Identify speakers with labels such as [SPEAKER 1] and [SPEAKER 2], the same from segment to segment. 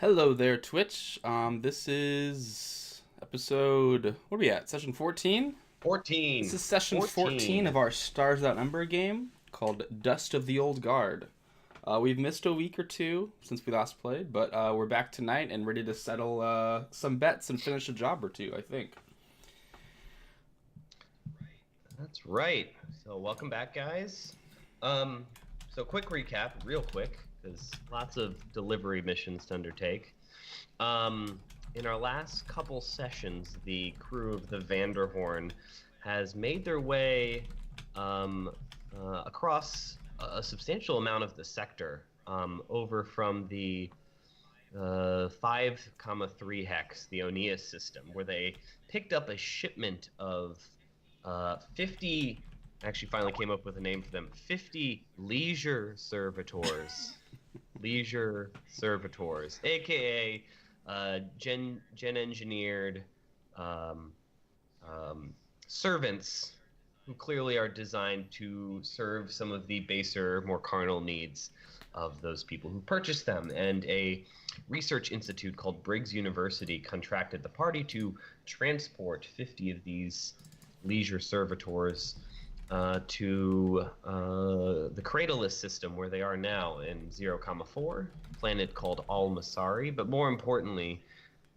[SPEAKER 1] Hello there, Twitch. This is episode. What are we at? Session 14? This
[SPEAKER 2] 14.
[SPEAKER 1] is session 14 of
[SPEAKER 2] 14.
[SPEAKER 1] our Stars Without Number game called Dust of the Old Guard. We've missed a week or two since we last played, but we're back tonight and ready to settle some bets and finish a job or two, I think.
[SPEAKER 2] That's right. So welcome back, guys. Um, so quick recap, real quick, because lots of delivery missions to undertake. In our last couple sessions, the crew of the Vanderhorn has made their way across a substantial amount of the sector, over from the 5,3 hex, the Oneus system, where they picked up a shipment of 50. Actually, finally came up with a name for them: 50 leisure servitors. Leisure servitors, aka gen engineered um, servants who clearly are designed to serve some of the baser, more carnal needs of those people who purchase them. And a research institute called Briggs University contracted the party to transport 50 of these leisure servitors to the Cradalus system, where they are now in 0,4, planet called Al-Masari, but more importantly,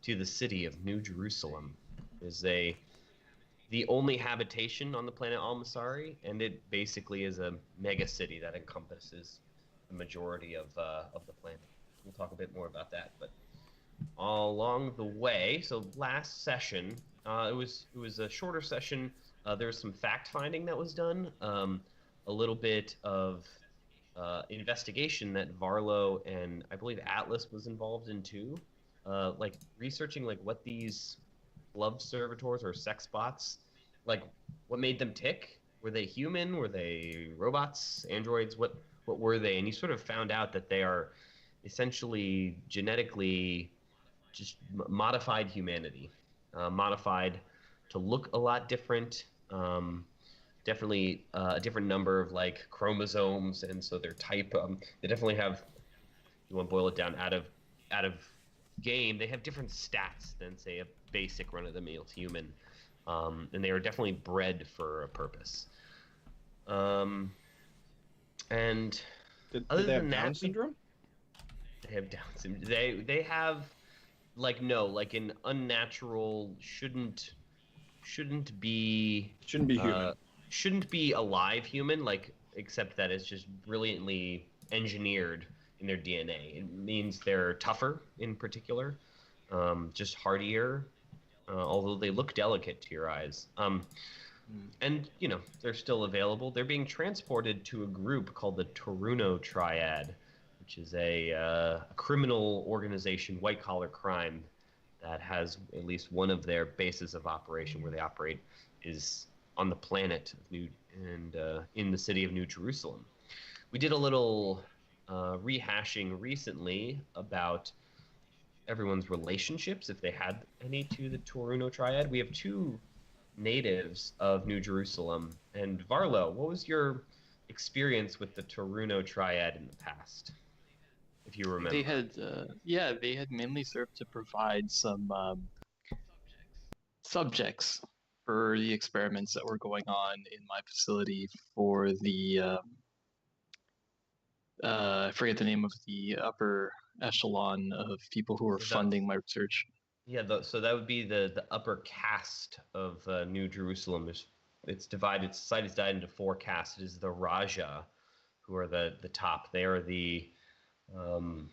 [SPEAKER 2] to the city of New Jerusalem. Is the only habitation on the planet Al-Masari, and it basically is a mega city that encompasses the majority of the planet. We'll talk a bit more about that, but along the way, so last session, it was a shorter session. There was some fact finding that was done, a little bit of investigation that Varlo and I believe Atlas was involved in too, like researching like what these love servitors or sex bots, like what made them tick. Were they human? Were they robots, androids? What were they? And you sort of found out that they are essentially genetically just modified humanity, modified to look a lot different. Definitely a different number of like chromosomes, and so their type. They definitely have. You want to boil it down out of game. They have different stats than say a basic run of the mill human, and they are definitely bred for a purpose. Um, and
[SPEAKER 3] Did
[SPEAKER 2] other
[SPEAKER 3] they have
[SPEAKER 2] than
[SPEAKER 3] Down
[SPEAKER 2] that,
[SPEAKER 3] syndrome?
[SPEAKER 2] they have Down syndrome. They have like no, like an unnatural, shouldn't be
[SPEAKER 3] Shouldn't be
[SPEAKER 2] uh
[SPEAKER 3] human.
[SPEAKER 2] shouldn't be a live human, like, except that it's just brilliantly engineered in their DNA. It means they're tougher in particular, just hardier, although they look delicate to your eyes. And they're still available. They're being transported to a group called the Toruno Triad, which is a criminal organization, white collar crime, that has at least one of their bases of operation where they operate is on the planet of New and in the city of New Jerusalem. We did a little rehashing recently about everyone's relationships, if they had any, to the Toruno Triad. We have two natives of New Jerusalem. And Varlo, what was your experience with the Toruno Triad in the past, if you
[SPEAKER 4] They
[SPEAKER 2] remember?
[SPEAKER 4] had, yeah, they had mainly served to provide some subjects for the experiments that were going on in my facility for the, I forget the name of the upper echelon of people who were
[SPEAKER 2] So that's
[SPEAKER 4] funding my research.
[SPEAKER 2] yeah. So that would be the upper caste of New Jerusalem. It's divided. Society is divided into four castes. It is the Raja, who are the top. They are the um,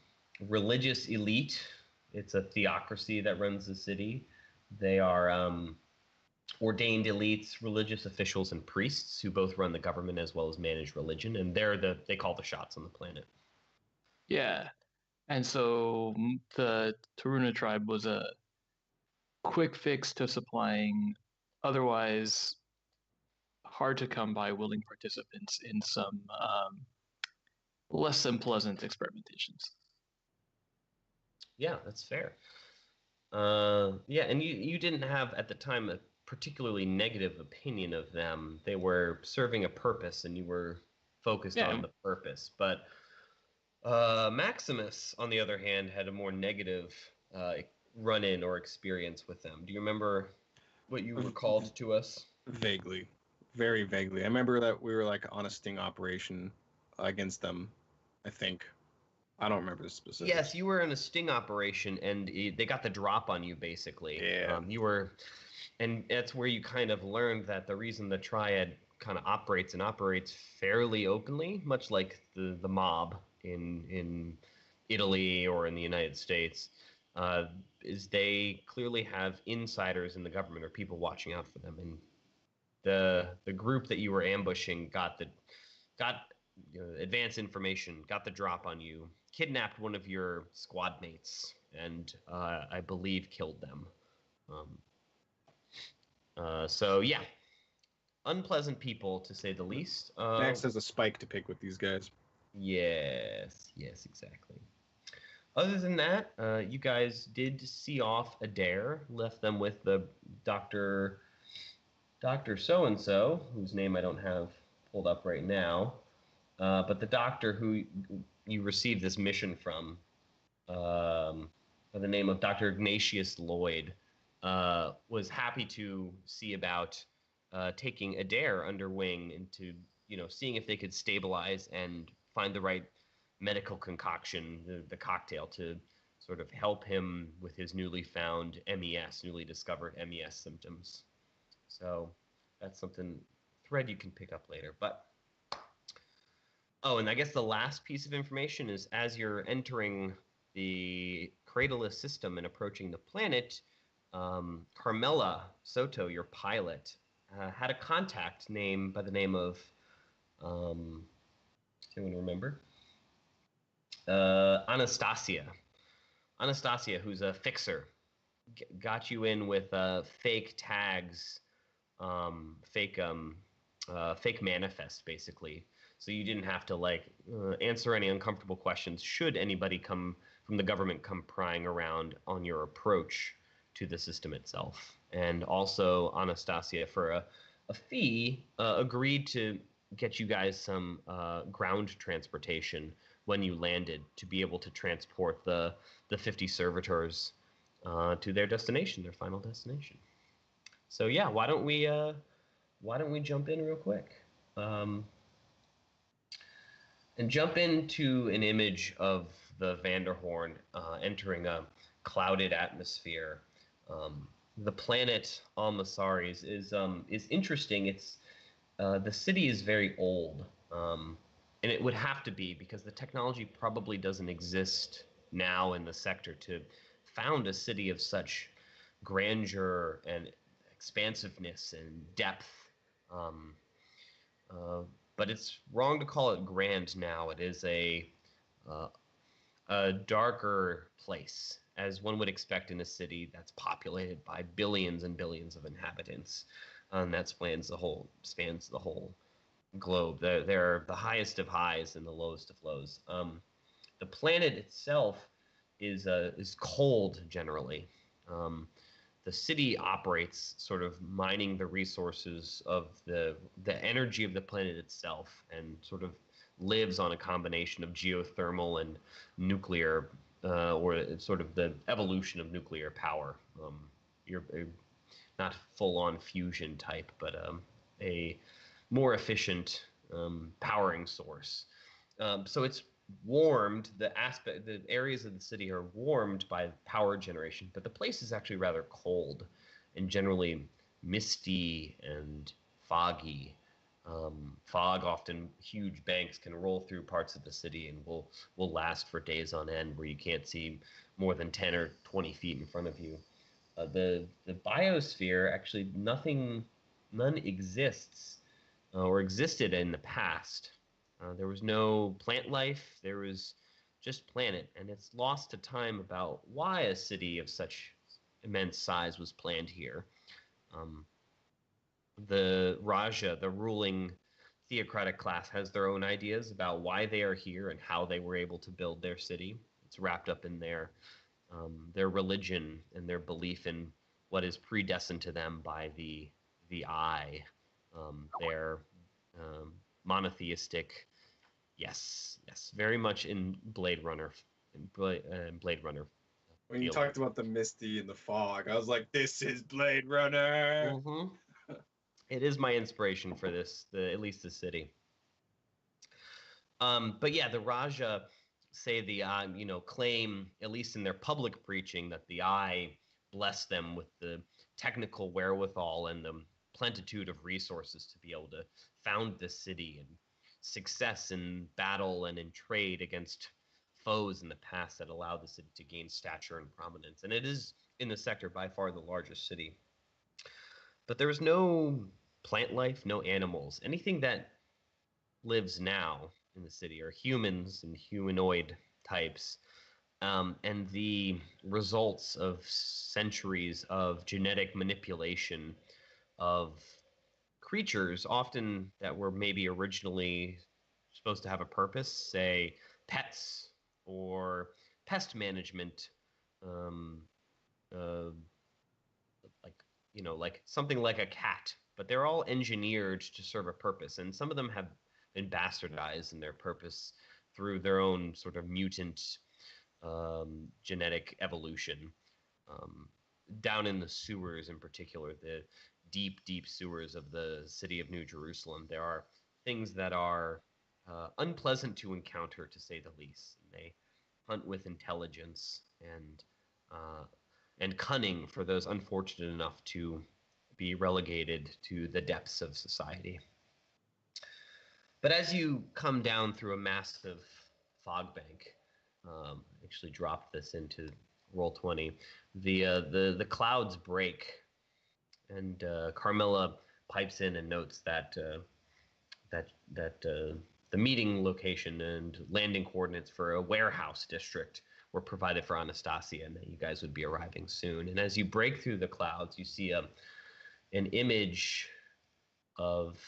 [SPEAKER 2] religious elite. It's a theocracy that runs the city. They are ordained elites, religious officials, and priests who both run the government as well as manage religion, and they call the shots on the planet.
[SPEAKER 4] Yeah, and so the Taruna tribe was a quick fix to supplying otherwise hard to come by willing participants in some less than pleasant experimentations.
[SPEAKER 2] Yeah, that's fair. Yeah, and you didn't have at the time a particularly negative opinion of them. They were serving a purpose, and you were focused
[SPEAKER 4] Yeah,
[SPEAKER 2] on the purpose. But Maximus, on the other hand, had a more negative run-in or experience with them. Do you remember what you recalled to us?
[SPEAKER 3] Vaguely, very vaguely. I remember that we were like on a sting operation against them. I think. I don't remember the specifics.
[SPEAKER 2] Yes, you were in a sting operation, and they got the drop on you, basically.
[SPEAKER 3] Yeah.
[SPEAKER 2] You were, and that's where you kind of learned that the reason the Triad kind of operates fairly openly, much like the mob in Italy or in the United States, uh, is they clearly have insiders in the government or people watching out for them. And the group that you were ambushing got advanced information, got the drop on you, kidnapped one of your squad mates, and I believe killed them. So yeah, unpleasant people to say the least.
[SPEAKER 3] Max has a spike to pick with these guys.
[SPEAKER 2] Yes, exactly. Other than that, you guys did see off Adair, left them with the Dr. So and so, whose name I don't have pulled up right now. But the doctor who you received this mission from, by the name of Dr. Ignatius Lloyd, was happy to see about taking Adair under wing and to, seeing if they could stabilize and find the right medical concoction, the cocktail, to sort of help him with his newly discovered MES symptoms. So that's something thread you can pick up later. But and I guess the last piece of information is as you're entering the Cradalus system and approaching the planet, Carmela Soto, your pilot, had a contact name by the name of, does anyone remember? Anastasia. Anastasia, who's a fixer, got you in with fake tags, fake manifest, basically. So you didn't have to answer any uncomfortable questions should anybody come from the government come prying around on your approach to the system itself. And also Anastasia, for a fee, agreed to get you guys some ground transportation when you landed to be able to transport the 50 servitors to their destination, their final destination. So yeah, why don't we jump in real quick? And jump into an image of the Vanderhorn entering a clouded atmosphere. The planet Almasares is interesting. It's the city is very old, and it would have to be because the technology probably doesn't exist now in the sector to found a city of such grandeur and expansiveness and depth. But it's wrong to call it grand now. It is a darker place, as one would expect in a city that's populated by billions and billions of inhabitants, and that spans the whole globe. They're the highest of highs and the lowest of lows. The planet itself is cold generally. The city operates sort of mining the resources of the energy of the planet itself, and sort of lives on a combination of geothermal and nuclear, or sort of the evolution of nuclear power. You're not full-on fusion type, but a more efficient powering source. So it's warmed, the areas of the city are warmed by power generation, but the place is actually rather cold and generally misty and foggy. Fog, often huge banks, can roll through parts of the city and will last for days on end, where you can't see more than 10 or 20 feet in front of you. The biosphere, actually none exists or existed in the past. There was no plant life, there was just planet, and it's lost to time about why a city of such immense size was planned here. The Raja, the ruling theocratic class, has their own ideas about why they are here and how they were able to build their city. It's wrapped up in their religion and their belief in what is predestined to them by the I, their monotheistic Yes, very much in Blade Runner, Blade Runner.
[SPEAKER 3] When you
[SPEAKER 2] feeling.
[SPEAKER 3] talked about the misty and the fog, I was like, "This is Blade Runner."
[SPEAKER 2] Mhm. It is my inspiration for this, at least the city. But yeah, the Raja say claim, at least in their public preaching, that the Eye blessed them with the technical wherewithal and the plenitude of resources to be able to found this city, and success in battle and in trade against foes in the past that allowed the city to gain stature and prominence. And it is, in the sector, by far the largest city. But there is no plant life, no animals. Anything that lives now in the city are humans and humanoid types. And the results of centuries of genetic manipulation of creatures, often that were maybe originally supposed to have a purpose, say pets or pest management, um, uh, like something like a cat, but they're all engineered to serve a purpose, and some of them have been bastardized in their purpose through their own sort of mutant genetic evolution. Um, Down in the sewers, in particular, the deep sewers of the city of New Jerusalem, there are things that are unpleasant to encounter, to say the least. And they hunt with intelligence uh, and cunning for those unfortunate enough to be relegated to the depths of society. But as you come down through a massive fog bank, actually dropped this into Roll20, the clouds break, and Carmilla pipes in and notes that the meeting location and landing coordinates for a warehouse district were provided for Anastasia, and that you guys would be arriving soon. And as you break through the clouds, you see an image of.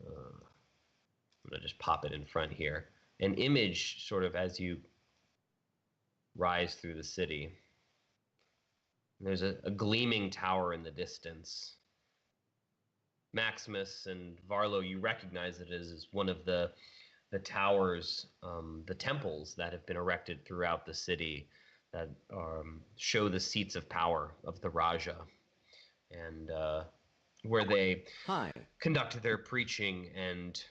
[SPEAKER 2] I'm gonna just pop it in front here. An image, sort of as you rise through the city. There's a gleaming tower in the distance. Maximus and Varlo, you recognize it as one of the towers, the temples that have been erected throughout the city that show the seats of power of the Raja, and where they conduct their preaching and,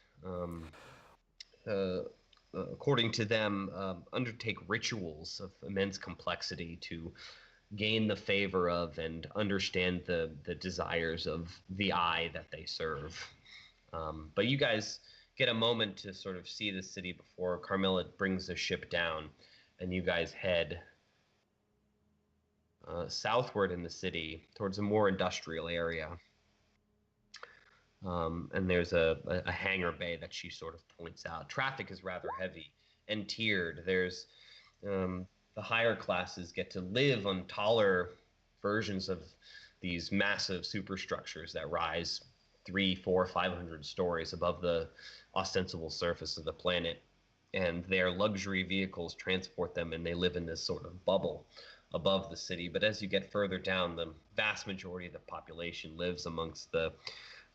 [SPEAKER 2] according to them, undertake rituals of immense complexity to gain the favor of and understand the desires of the Eye that they serve. But you guys get a moment to sort of see the city before Carmilla brings the ship down, and you guys head southward in the city towards a more industrial area. And there's a hangar bay that she sort of points out. Traffic is rather heavy and tiered. There's the higher classes get to live on taller versions of these massive superstructures that rise 300, 400, 500 stories above the ostensible surface of the planet, and their luxury vehicles transport them, and they live in this sort of bubble above the city. But as you get further down, the vast majority of the population lives amongst the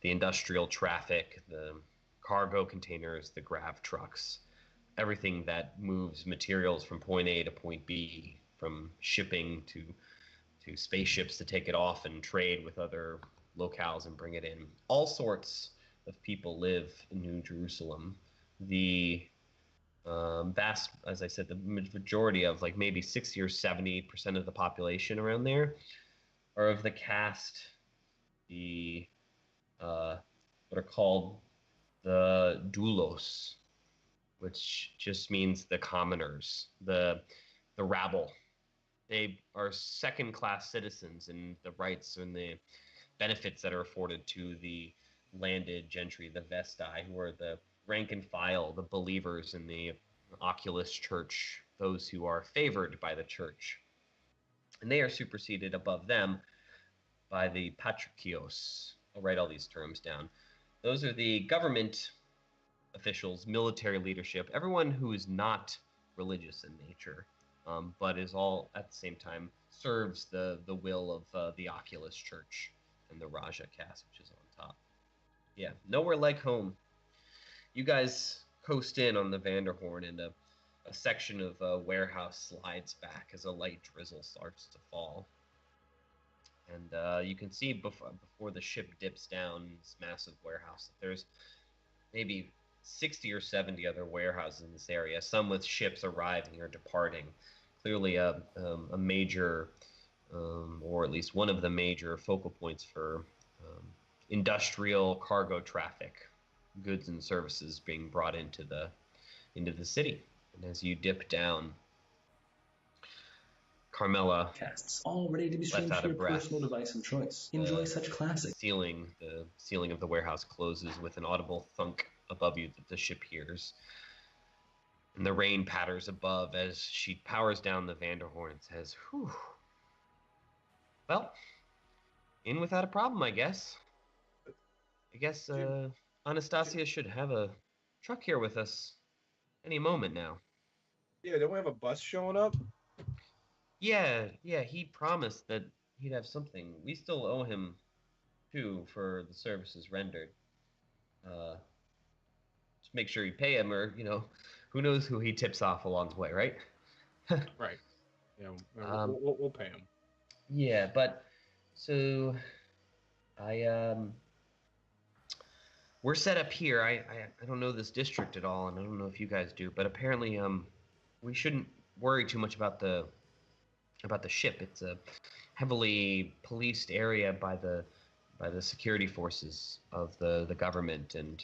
[SPEAKER 2] industrial traffic, the cargo containers, the grav trucks, everything that moves materials from point A to point B, from shipping to spaceships to take it off and trade with other locales and bring it in. All sorts of people live in New Jerusalem. The vast, as I said, the majority of, like, maybe 60 or 70% of the population around there are of the caste, what are called the doulos, which just means the commoners, the rabble. They are second-class citizens in the rights and the benefits that are afforded to the landed gentry, the Vestae, who are the rank and file, the believers in the Oculus Church, those who are favored by the church. And they are superseded above them by the patrikios. I'll write all these terms down. Those are the government officials, military leadership, everyone who is not religious in nature, but is all at the same time serves the will of the Oculus Church and the Raja caste, which is on top. Yeah, nowhere like home. You guys coast in on the Vanderhorn, and a section of warehouse slides back as a light drizzle starts to fall. And you can see before the ship dips down in this massive warehouse that there's maybe 60 or 70 other warehouses in this area, some with ships arriving or departing. Clearly a major, or at least one of the major focal points for industrial cargo traffic, goods and services being brought into the city. And as you dip down, Carmela,
[SPEAKER 5] Podcasts, all ready to be
[SPEAKER 2] left
[SPEAKER 5] streamed
[SPEAKER 2] out
[SPEAKER 5] to
[SPEAKER 2] of
[SPEAKER 5] your
[SPEAKER 2] breath.
[SPEAKER 5] personal device of choice. Enjoy such classics.
[SPEAKER 2] The ceiling of the warehouse closes with an audible thunk above you that the ship hears. And the rain patters above as she powers down the Vanderhorn and says, "Whew. Well, in without a problem, I guess. I guess Anastasia should have a truck here with us any moment now."
[SPEAKER 3] Yeah, don't we have a bus showing up?
[SPEAKER 2] Yeah, he promised that he'd have something. We still owe him, too, for the services rendered. Just make sure you pay him, or, who knows who he tips off along the way, right?
[SPEAKER 3] Right. Yeah,
[SPEAKER 2] Um,
[SPEAKER 3] we'll pay him.
[SPEAKER 2] Yeah, but so we're set up here. I don't know this district at all, and I don't know if you guys do, but apparently we shouldn't worry too much about the ship. It's a heavily policed area by the security forces of the government, and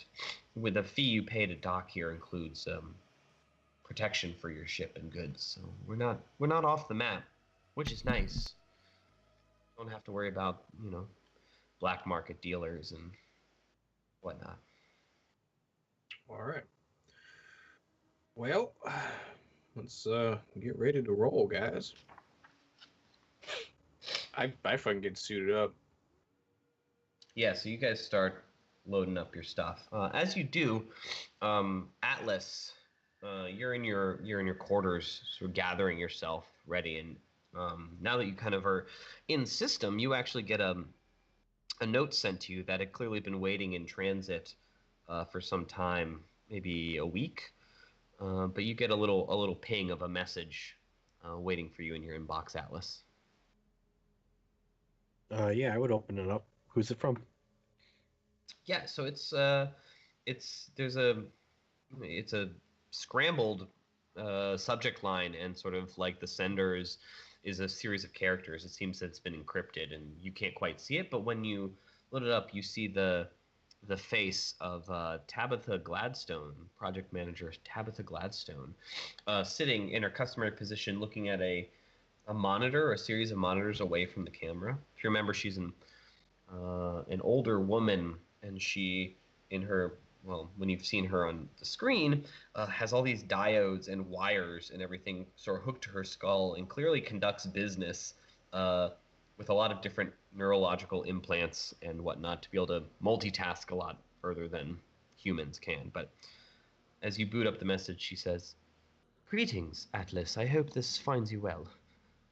[SPEAKER 2] with the fee you pay to dock here includes protection for your ship and goods. So we're not off the map, which is nice. Don't have to worry about black market dealers and whatnot.
[SPEAKER 3] All right. Well, let's get ready to roll, guys. I fucking get suited up.
[SPEAKER 2] Yeah, so you guys start loading up your stuff. As you do, Atlas, you're in your quarters, sort of gathering yourself ready, and now that you kind of are in system, you actually get a note sent to you that had clearly been waiting in transit for some time, maybe a week. But you get a little ping of a message waiting for you in your inbox, Atlas.
[SPEAKER 6] Yeah, I would open it up. Who's it from?
[SPEAKER 2] Yeah, so it's a scrambled subject line, and sort of like the sender is a series of characters. It seems that it's been encrypted and you can't quite see it, but when you load it up, you see the face of Tabitha Gladstone, project manager Tabitha Gladstone, sitting in her customary position, looking at a monitor, a series of monitors away from the camera. If you remember, she's an older woman, and she, when you've seen her on the screen, has all these diodes and wires and everything sort of hooked to her skull, and clearly conducts business with a lot of different neurological implants and whatnot to be able to multitask a lot further than humans can. But as you boot up the message, she says, "Greetings, Atlas. I hope this finds you well.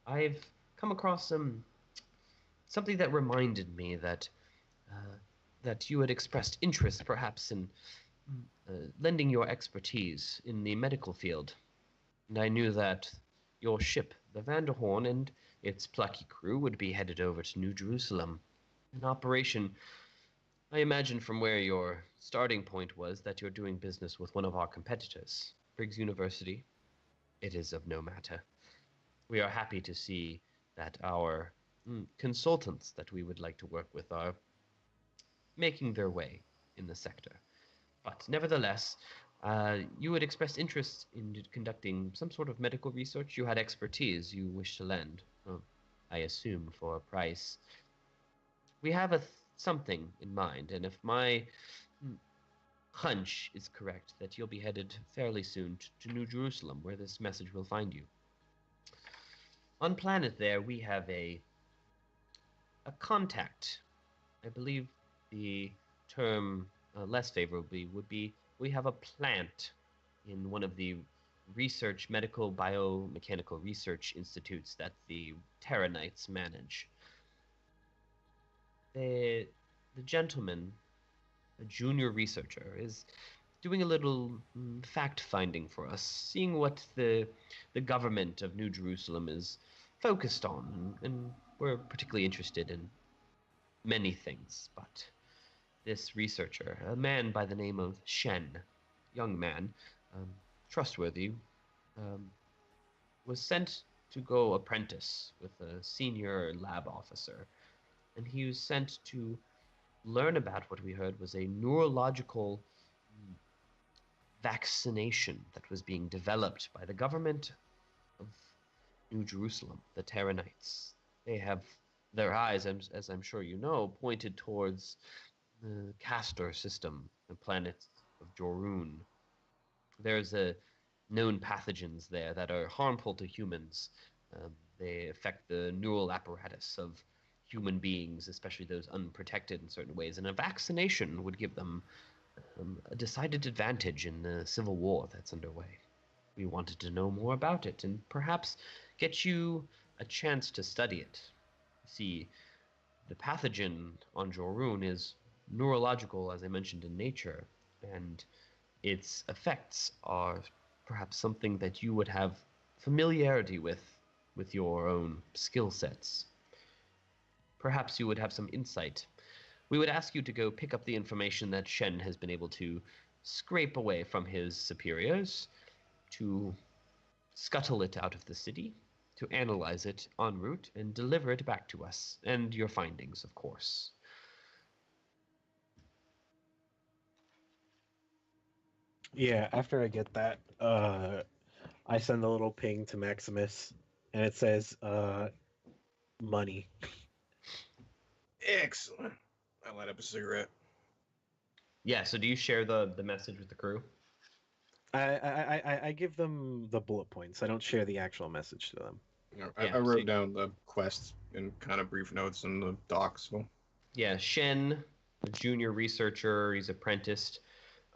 [SPEAKER 2] I've come across something that reminded me that you had expressed interest, perhaps, in lending your expertise in the medical field. And I knew that your ship, the Vanderhorn, and its plucky crew would be headed over to New Jerusalem. An operation, I imagine from where your starting point was, that you're doing business with one of our competitors, Briggs University. It is of no matter. We are happy to see that our consultants that we would like to work with are making their way in the sector. But nevertheless, you had expressed interest in conducting some sort of medical research. You had expertise you wish to lend, I assume, for a price. We have something in mind, and if my hunch is correct, that you'll be headed fairly soon to New Jerusalem, where this message will find you. On planet there, we have a contact. I believe the term less favorably would be, we have a plant in one of the medical biomechanical research institutes that the Terranites manage. The gentleman, a junior researcher, is doing a little fact finding for us, seeing what the government of New Jerusalem is focused on, and we're particularly interested in many things. But this researcher, a man by the name of Shen, young man, trustworthy, um, was sent to go apprentice with a senior lab officer, and he was sent to learn about what we heard was a neurological vaccination that was being developed by the government of New Jerusalem, the Terranites. They have their eyes, as I'm sure you know, pointed towards the Castor system, the planet of Jorun. There's a known pathogens there that are harmful to humans. They affect the neural apparatus of human beings, especially those unprotected in certain ways. And a vaccination would give them a decided advantage in the civil war that's underway. We wanted to know more about it and perhaps get you a chance to study it. See, the pathogen on Jorun is neurological, as I mentioned, in nature, and its effects are perhaps something that you would have familiarity with your own skill sets. Perhaps you would have some insight. We would ask you to go pick up the information that Shen has been able to scrape away from his superiors, to scuttle it out of the city, to analyze it en route, and deliver it back to us, and your findings, of course.
[SPEAKER 6] Yeah, after I get that, I send a little ping to Maximus, and it says, money.
[SPEAKER 3] Excellent. I light up a cigarette.
[SPEAKER 2] Yeah, so do you share the message with the crew?
[SPEAKER 6] I give them the bullet points. I don't share the actual message to them.
[SPEAKER 3] I wrote down the quest in kind of brief notes in the docs. So.
[SPEAKER 2] Yeah, Shen, a junior researcher, he's apprenticed.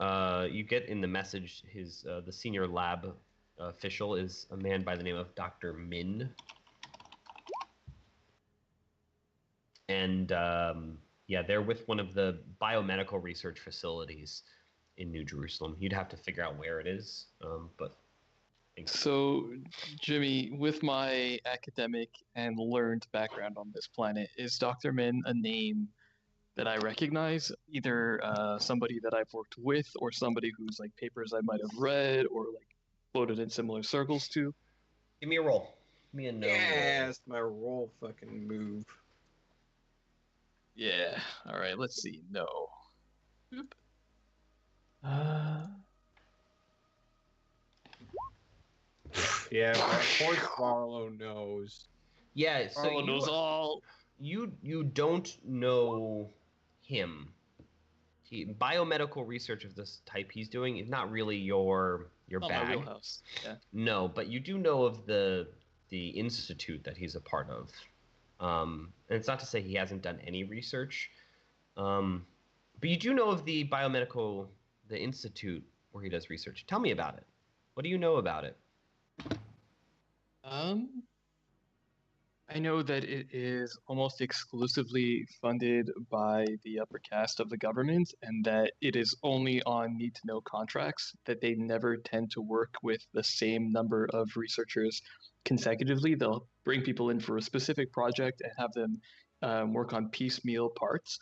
[SPEAKER 2] You get in the message his the senior lab official is a man by the name of Dr. Min. And yeah, they're with one of the biomedical research facilities in New Jerusalem. You'd have to figure out where it is, but.
[SPEAKER 4] So, Jimmy, with my academic and learned background on this planet, is Dr. Min a name that I recognize? Either somebody that I've worked with, or somebody whose like papers I might have read, or like floated in similar circles to?
[SPEAKER 2] Give me a roll. Give me a no.
[SPEAKER 3] Yeah, it's my roll fucking move.
[SPEAKER 4] Yeah. All right. Let's see. No. Oop.
[SPEAKER 3] Yeah, of course Barlow knows.
[SPEAKER 2] Yeah, so
[SPEAKER 4] Arlo knows all.
[SPEAKER 2] You don't know him. Biomedical research of this type he's doing is not really your
[SPEAKER 4] Not
[SPEAKER 2] bag.
[SPEAKER 4] my wheelhouse. Yeah.
[SPEAKER 2] No, but you do know of the institute that he's a part of. And it's not to say he hasn't done any research. But you do know of the institute where he does research. Tell me about it. What do you know about it?
[SPEAKER 4] I know that it is almost exclusively funded by the upper caste of the government, and that it is only on need-to-know contracts, that they never tend to work with the same number of researchers consecutively. They'll bring people in for a specific project and have them work on piecemeal parts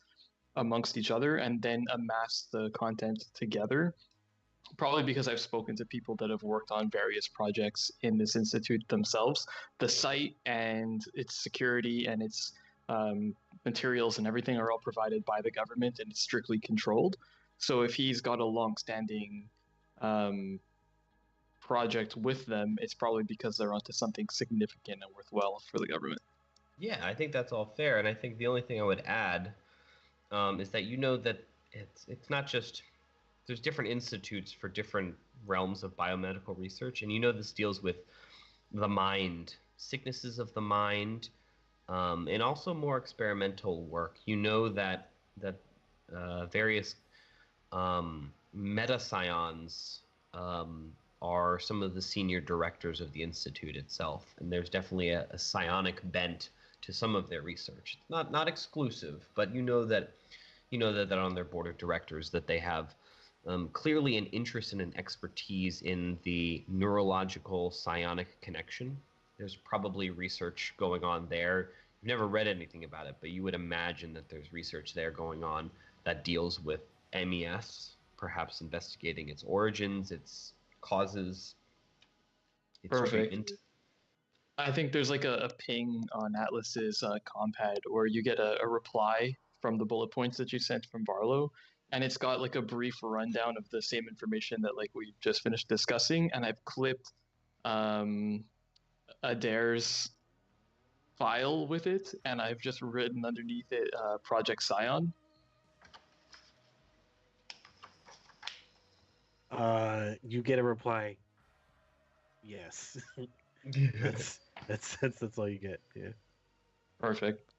[SPEAKER 4] amongst each other, and then amass the content together. Probably because I've spoken to people that have worked on various projects in this institute themselves. The site and its security and its materials and everything are all provided by the government, and it's strictly controlled. So if he's got a long-standing project with them, it's probably because they're onto something significant and worthwhile for the government.
[SPEAKER 2] Yeah, I think that's all fair, and I think the only thing I would add is that you know that it's not just. There's different institutes for different realms of biomedical research, and you know this deals with the mind, sicknesses of the mind, and also more experimental work. You know that various metascions are some of the senior directors of the institute itself, and there's definitely a psionic bent to some of their research. Not exclusive, but you know that on their board of directors that they have clearly an interest and an expertise in the neurological psionic connection. There's probably research going on there. You've never read anything about it, but you would imagine that there's research there going on that deals with MES, perhaps investigating its origins, its causes, its
[SPEAKER 4] Perfect.
[SPEAKER 2] treatment.
[SPEAKER 4] I think there's like a ping on Atlas's compad where you get a reply from the bullet points that you sent from Varlo, and it's got like a brief rundown of the same information that like we just finished discussing, and I've clipped Adair's file with it, and I've just written underneath it Project Scion.
[SPEAKER 6] You get a reply. Yes. That's all you get. Yeah.
[SPEAKER 4] Perfect.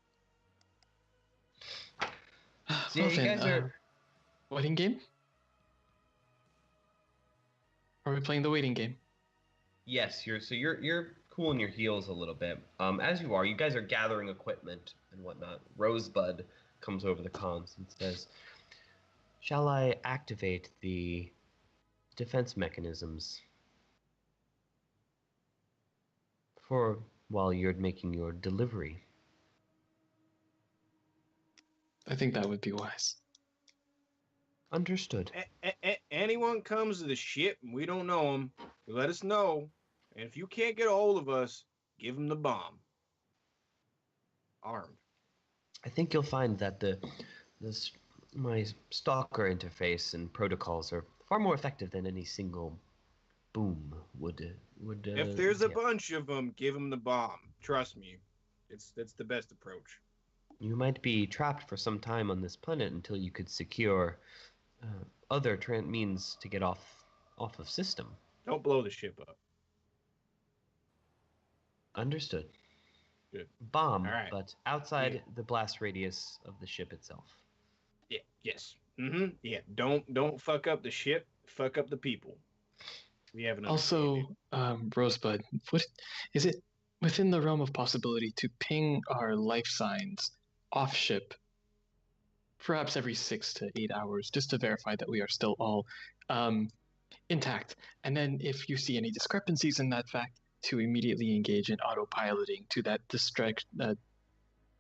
[SPEAKER 2] So yeah, you guys are.
[SPEAKER 4] Waiting game? Are we playing the waiting game?
[SPEAKER 2] Yes, you're cooling your heels a little bit. As you are, you guys are gathering equipment and whatnot. Rosebud comes over the comms and says, "Shall I activate the defense mechanisms for while you're making your delivery?"
[SPEAKER 4] I think that would be wise.
[SPEAKER 2] Understood.
[SPEAKER 3] Anyone comes to the ship and we don't know them, you let us know. And if you can't get a hold of us, give them the bomb. Armed.
[SPEAKER 2] I think you'll find that my stalker interface and protocols are far more effective than any single boom would.
[SPEAKER 3] If there's a
[SPEAKER 2] entail.
[SPEAKER 3] bunch of them, give them the bomb. Trust me, that's the best approach.
[SPEAKER 2] You might be trapped for some time on this planet until you could secure other means to get off of system.
[SPEAKER 3] Don't blow the ship up.
[SPEAKER 2] Understood.
[SPEAKER 3] Good.
[SPEAKER 2] Bomb,
[SPEAKER 3] All right.
[SPEAKER 2] but outside
[SPEAKER 3] Yeah.
[SPEAKER 2] the blast radius of the ship itself.
[SPEAKER 3] Yeah. Yes. Mm-hmm. Yeah. Don't fuck up the ship. Fuck up the people. We have an
[SPEAKER 4] Also, Rosebud, what is it within the realm of possibility to ping our life signs off ship, perhaps every 6 to 8 hours, just to verify that we are still all intact? And then, if you see any discrepancies in that fact, to immediately engage in autopiloting to that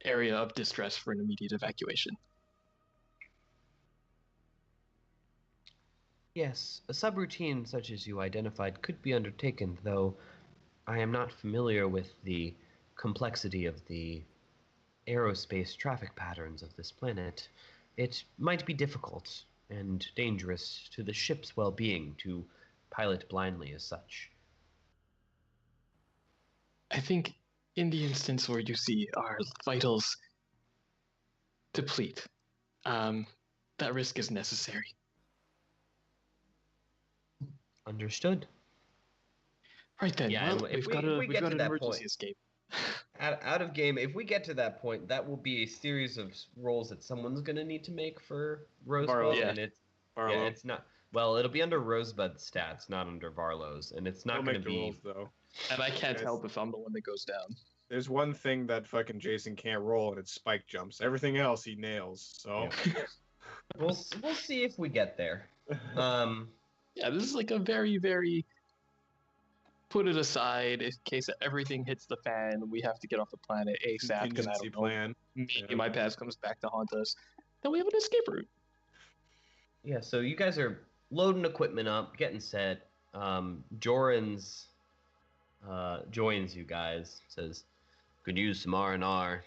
[SPEAKER 4] area of distress for an immediate evacuation.
[SPEAKER 2] Yes, a subroutine such as you identified could be undertaken, though I am not familiar with the complexity of the aerospace traffic patterns of this planet. It might be difficult and dangerous to the ship's well-being to pilot blindly as such.
[SPEAKER 4] I think in the instance where you see our vitals deplete, that risk is necessary.
[SPEAKER 2] Understood.
[SPEAKER 4] Right then,
[SPEAKER 2] Yeah,
[SPEAKER 4] well,
[SPEAKER 2] and if
[SPEAKER 4] we've got
[SPEAKER 2] we get to
[SPEAKER 4] an
[SPEAKER 2] that
[SPEAKER 4] emergency
[SPEAKER 2] point-
[SPEAKER 4] escape.
[SPEAKER 2] Out of game, if we get to that point, that will be a series of rolls that someone's going to need to make for Rosebud,
[SPEAKER 3] Varlo.
[SPEAKER 4] Yeah.
[SPEAKER 2] and
[SPEAKER 3] Varlo.
[SPEAKER 2] it's not. Well, it'll be under Rosebud's stats, not under Varlo's, and it's not
[SPEAKER 3] Don't
[SPEAKER 2] going to
[SPEAKER 3] make the
[SPEAKER 2] be.
[SPEAKER 3] rolls though.
[SPEAKER 4] And I can't
[SPEAKER 3] Yes.
[SPEAKER 4] help if I'm the one that goes down.
[SPEAKER 3] There's one thing that fucking Jason can't roll, and it's spike jumps. Everything else he nails. So.
[SPEAKER 2] We'll see if we get there.
[SPEAKER 4] Yeah, this is like a very, very put it aside in case everything hits the fan. We have to get off the planet ASAP because I
[SPEAKER 3] Contingency
[SPEAKER 4] don't know.
[SPEAKER 3] plan.
[SPEAKER 4] Maybe
[SPEAKER 3] Yeah.
[SPEAKER 4] my past comes back to haunt us. Then we have an escape route.
[SPEAKER 2] Yeah, so you guys are loading equipment up, getting set. Jorans joins you guys. Says, "Could use some R&R.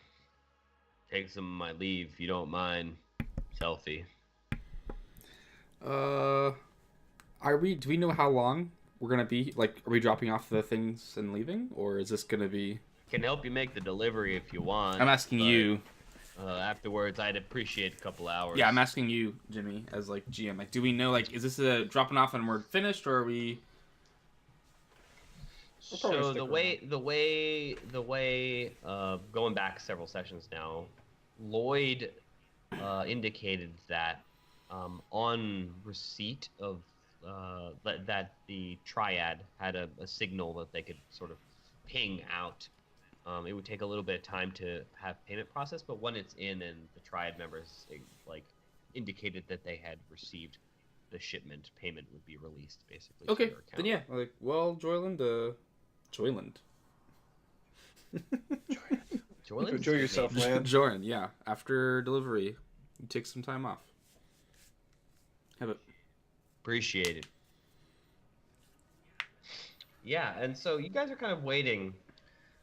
[SPEAKER 2] Take some of my leave if you don't mind. Selfie."
[SPEAKER 1] Do we know how long we're gonna be? Like, are we dropping off the things and leaving, or is this gonna be?
[SPEAKER 2] Can help you make the delivery if you want.
[SPEAKER 1] I'm asking
[SPEAKER 2] but,
[SPEAKER 1] you.
[SPEAKER 2] Afterwards, I'd appreciate a couple hours.
[SPEAKER 1] Yeah, I'm asking you, Jimmy, as like GM. Like, do we know? Like, is this a dropping off and we're finished, or are we?
[SPEAKER 3] We'll probably
[SPEAKER 2] So
[SPEAKER 3] stick
[SPEAKER 2] the way going back several sessions now, Lloyd indicated that on receipt of that the Triad had a signal that they could sort of ping out. It would take a little bit of time to have payment process, but when it's in and the Triad members like indicated that they had received the shipment payment would be released, basically.
[SPEAKER 1] Okay,
[SPEAKER 2] To your account.
[SPEAKER 1] then yeah. Like, well, Joyland.
[SPEAKER 2] Joyland's
[SPEAKER 3] Enjoy
[SPEAKER 2] a good
[SPEAKER 3] yourself,
[SPEAKER 2] name.
[SPEAKER 3] man.
[SPEAKER 1] Joran, yeah. After delivery, you take some time off. Have it.
[SPEAKER 2] Appreciate it. Yeah, and so you guys are kind of waiting.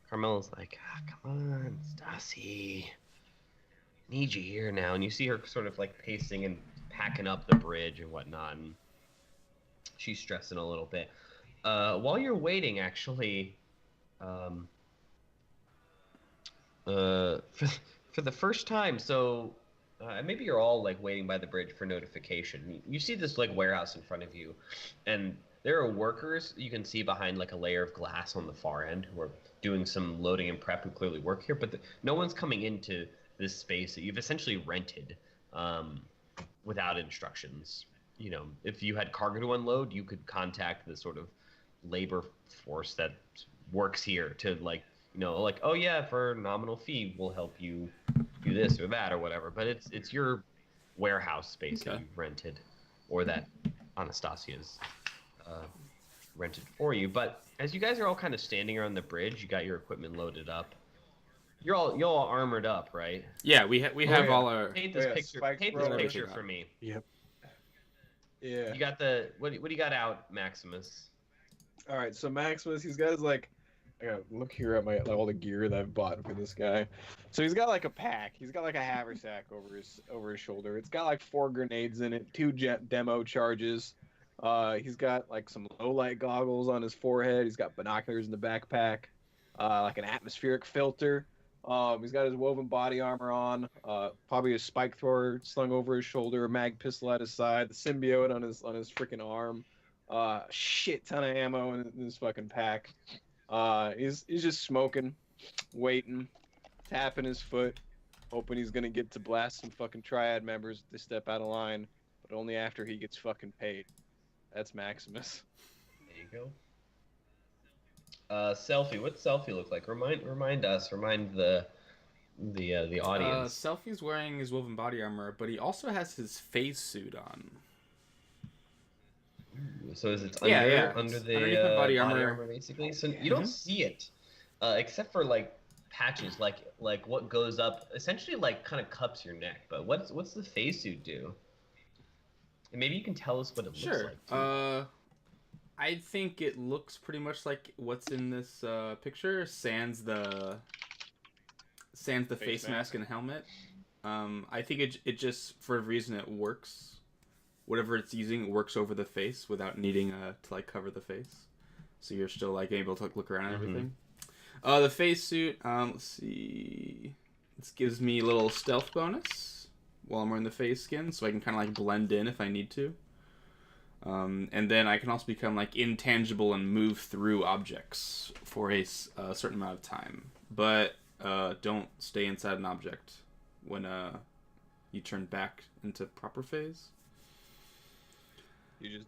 [SPEAKER 2] Carmela's like, come on, Stassi. Need you here now. And you see her sort of like pacing and packing up the bridge and whatnot. And she's stressing a little bit. While you're waiting, actually, for the first time, so maybe you're all like waiting by the bridge for notification. You see this like warehouse in front of you, and there are workers you can see behind like a layer of glass on the far end who are doing some loading and prep who clearly work here, but no one's coming into this space that you've essentially rented without instructions. You know, if you had cargo to unload, you could contact the sort of labor force that works here to like, you know, like, oh yeah, for a nominal fee, we'll help you do this or that or whatever. But it's your warehouse space that you've rented, or that Anastasia's rented for you. But as you guys are all kind of standing around the bridge, you got your equipment loaded up. You're all armored up, right?
[SPEAKER 1] Yeah, we have
[SPEAKER 3] yeah.
[SPEAKER 1] all our.
[SPEAKER 2] Paint this picture.
[SPEAKER 3] Spikes
[SPEAKER 2] Paint this
[SPEAKER 3] rolled.
[SPEAKER 2] picture for me.
[SPEAKER 6] Yep.
[SPEAKER 3] Yeah.
[SPEAKER 2] You got the what do you got out, Maximus?
[SPEAKER 3] All right, so Maximus, he's got his like, I gotta look here at my like, all the gear that I've bought for this guy. So he's got like a pack. He's got like a haversack over his shoulder. It's got like 4 grenades in it, 2 demo charges. He's got like some low light goggles on his forehead. He's got binoculars in the backpack, like an atmospheric filter. He's got his woven body armor on, probably a spike thrower slung over his shoulder, a mag pistol at his side, the symbiote on his freaking arm. Shit ton of ammo in this fucking pack. He's just smoking, waiting, tapping his foot, hoping he's gonna get to blast some fucking Triad members if they step out of line, but only after he gets fucking paid. That's Maximus.
[SPEAKER 2] There you go. Selfie. What's Selfie look like? Remind us. Remind the audience.
[SPEAKER 1] Selfie's wearing his woven body armor, but he also has his phase suit on.
[SPEAKER 2] So is it
[SPEAKER 1] Yeah,
[SPEAKER 2] under,
[SPEAKER 1] yeah.
[SPEAKER 2] under
[SPEAKER 1] It's
[SPEAKER 2] the
[SPEAKER 1] underneath the body armor.
[SPEAKER 2] basically? So you don't see it, except for like patches, like what goes up, essentially like kind of cups your neck. But what's the phase suit do? And maybe you can tell us what it looks
[SPEAKER 1] Sure.
[SPEAKER 2] like. Too.
[SPEAKER 1] I think it looks pretty much like what's in this picture, sans the face mask and helmet. I think it just, for a reason, it works. Whatever it's using works over the face without needing to like cover the face, so you're still like able to like, look around and everything. The face suit, let's see, this gives me a little stealth bonus while I'm wearing the face skin, so I can kind of like blend in if I need to. And then I can also become like intangible and move through objects for a certain amount of time, but don't stay inside an object when you turn back into proper phase.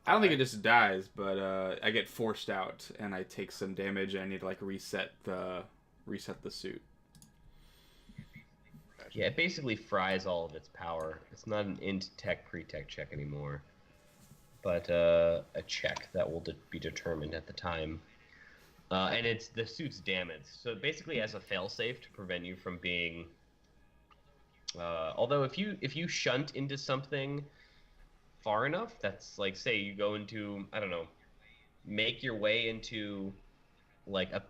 [SPEAKER 1] I don't think it just dies, but I get forced out and I take some damage and I need to like reset the suit.
[SPEAKER 2] Yeah, it basically fries all of its power. It's not an int tech pre-tech check anymore, but a check that will be determined at the time. And it's the suit's damaged, so it basically has a failsafe to prevent you from being. Although if you shunt into something far enough, that's like, say you go into, I don't know, make your way into like a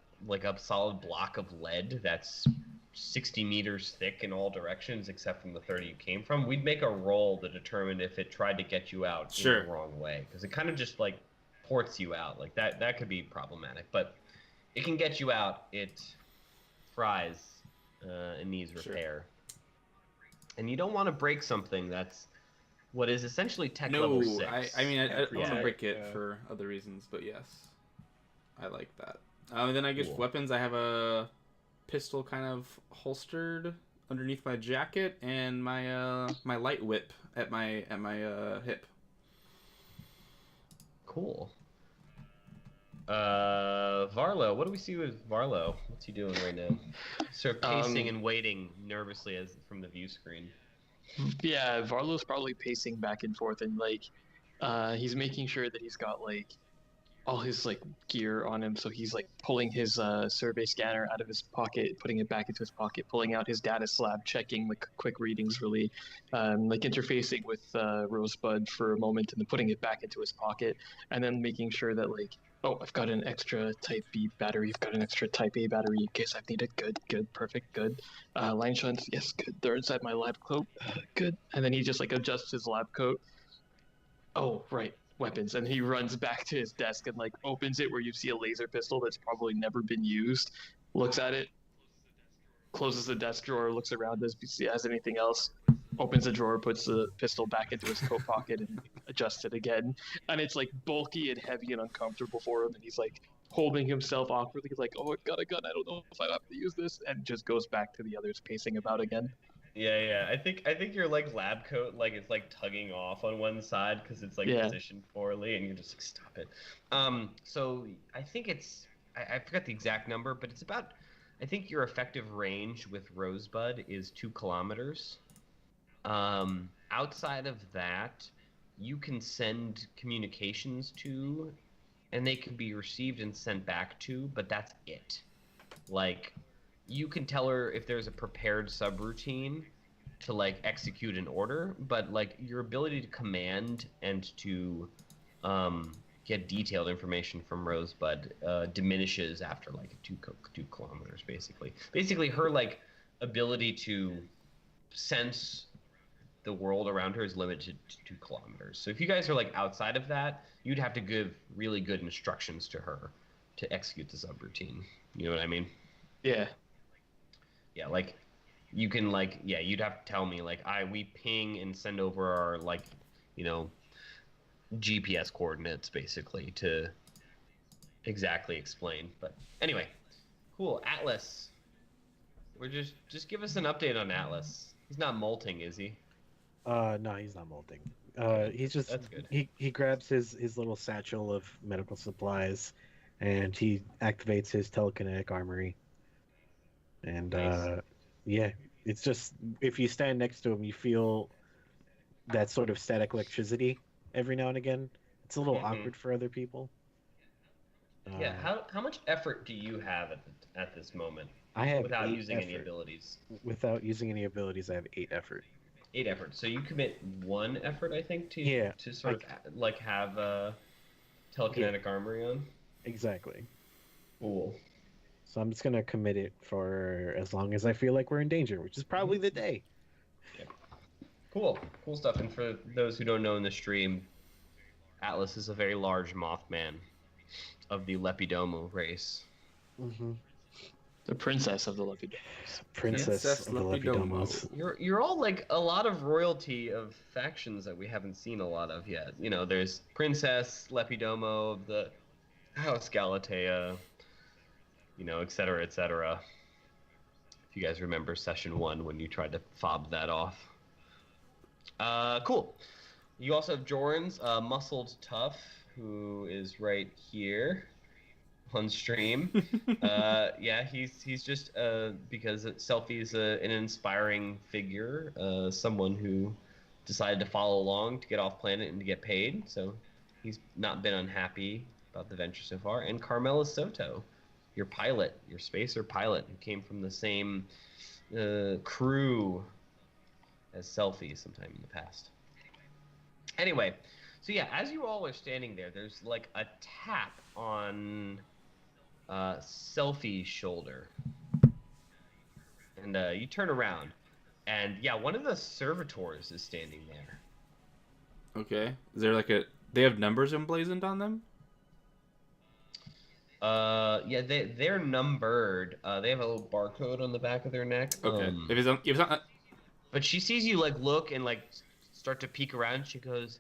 [SPEAKER 2] solid block of lead that's 60 meters thick in all directions except from the 30 you came from, we'd make a roll to determine if it tried to get you out in the wrong way, because it kind of just like ports you out. Like that could be problematic, but it can get you out. It fries and needs repair. And you don't want to break something that's what is essentially tech level 6.
[SPEAKER 1] I mean, I don't want to break it for other reasons, but yes, I like that. And then I guess weapons. I have a pistol kind of holstered underneath my jacket, and my my light whip at my hip.
[SPEAKER 2] Cool. Varlo, what do we see with Varlo? What's he doing right now? Sort of pacing and waiting nervously from the view screen.
[SPEAKER 4] Yeah, Varlo's probably pacing back and forth, and like He's making sure that he's got like all his like gear on him. So he's like pulling his survey scanner out of his pocket, putting it back into his pocket, pulling out his data slab, checking like quick readings, really, like interfacing with Rosebud for a moment, and then putting it back into his pocket, and then making sure that like, oh, I've got an extra Type B battery. I've got an extra Type A battery in case I need it. Good, good, perfect, good. Line shunts, yes, good. They're inside my lab coat. Good. And then he just like adjusts his lab coat. Oh, right, weapons. And he runs back to his desk and like opens it where you see a laser pistol that's probably never been used, looks at it, closes the desk drawer, looks around as he has anything else, opens the drawer, puts the pistol back into his coat pocket and adjusts it again. And it's like bulky and heavy and uncomfortable for him, and he's like holding himself awkwardly. He's like, oh, I've got a gun, I don't know if I have to use this, and just goes back to the others pacing about again.
[SPEAKER 2] Yeah. I think your like lab coat like it's like tugging off on one side because it's like
[SPEAKER 4] Yeah.
[SPEAKER 2] positioned poorly, and you're just like, stop it. So I think it's I forgot the exact number, but it's about I think your effective range with Rosebud is 2 kilometers. Outside of that, you can send communications to, and they can be received and sent back to, but that's it. Like, you can tell her if there's a prepared subroutine to like execute an order, but like your ability to command and to get detailed information from Rosebud diminishes after like 2 kilometers, basically. Basically, her like ability to sense the world around her is limited to 2 kilometers. So if you guys are like outside of that, you'd have to give really good instructions to her to execute the subroutine. You know what I mean?
[SPEAKER 4] Yeah.
[SPEAKER 2] Yeah, like you can like yeah, you'd have to tell me like we ping and send over our like, you know, GPS coordinates basically to exactly explain. But anyway, cool. Atlas. We're just give us an update on Atlas. He's not molting, is he?
[SPEAKER 6] No, he's not molting. He's just
[SPEAKER 2] That's good.
[SPEAKER 6] he grabs his little satchel of medical supplies, and he activates his telekinetic armory. And
[SPEAKER 2] Nice.
[SPEAKER 6] yeah, it's just if you stand next to him, you feel that sort of static electricity every now and again. It's a little
[SPEAKER 2] Mhm.
[SPEAKER 6] awkward for other people.
[SPEAKER 2] Yeah,
[SPEAKER 6] Uh,
[SPEAKER 2] how much effort do you have at this moment
[SPEAKER 6] I have
[SPEAKER 2] without
[SPEAKER 6] 8
[SPEAKER 2] using any
[SPEAKER 6] effort.
[SPEAKER 2] abilities?
[SPEAKER 6] Without using any abilities, I have 8 effort.
[SPEAKER 2] 8 effort. So you commit 1 effort, I think, to
[SPEAKER 6] Yeah,
[SPEAKER 2] sort of like have telekinetic armory on.
[SPEAKER 6] exactly.
[SPEAKER 2] Cool.
[SPEAKER 6] So I'm just gonna commit it for as long as I feel like we're in danger, which is probably the day.
[SPEAKER 2] Cool stuff. And for those who don't know in the stream, Atlas is a very large Mothman of the Lepidomo race.
[SPEAKER 6] Mm-hmm.
[SPEAKER 4] The princess of the Lepidomes.
[SPEAKER 6] Princess
[SPEAKER 1] Princess
[SPEAKER 6] of the
[SPEAKER 1] Lepidomo.
[SPEAKER 6] Lepidomos.
[SPEAKER 2] You're all like a lot of royalty of factions that we haven't seen a lot of yet. You know, there's Princess Lepidomo of the House Galatea, you know, et cetera, et cetera. If you guys remember session 1 when you tried to fob that off. Cool. You also have Jorans, Muscled Tough, who is right here on stream. Yeah, he's just because Selfie is an inspiring figure, someone who decided to follow along to get off planet and to get paid. So he's not been unhappy about the venture so far. And Carmela Soto, your pilot, your spacer pilot, who came from the same crew as Selfie sometime in the past. Anyway, so yeah, as you all are standing there, there's like a tap on Selfie's shoulder. And you turn around, and yeah, one of the servitors is standing there.
[SPEAKER 1] Okay. Is there like they have numbers emblazoned on them?
[SPEAKER 2] Yeah, they're numbered. They have a little barcode on the back of their neck.
[SPEAKER 1] Okay. If it's not
[SPEAKER 2] But she sees you like look and like start to peek around. She goes,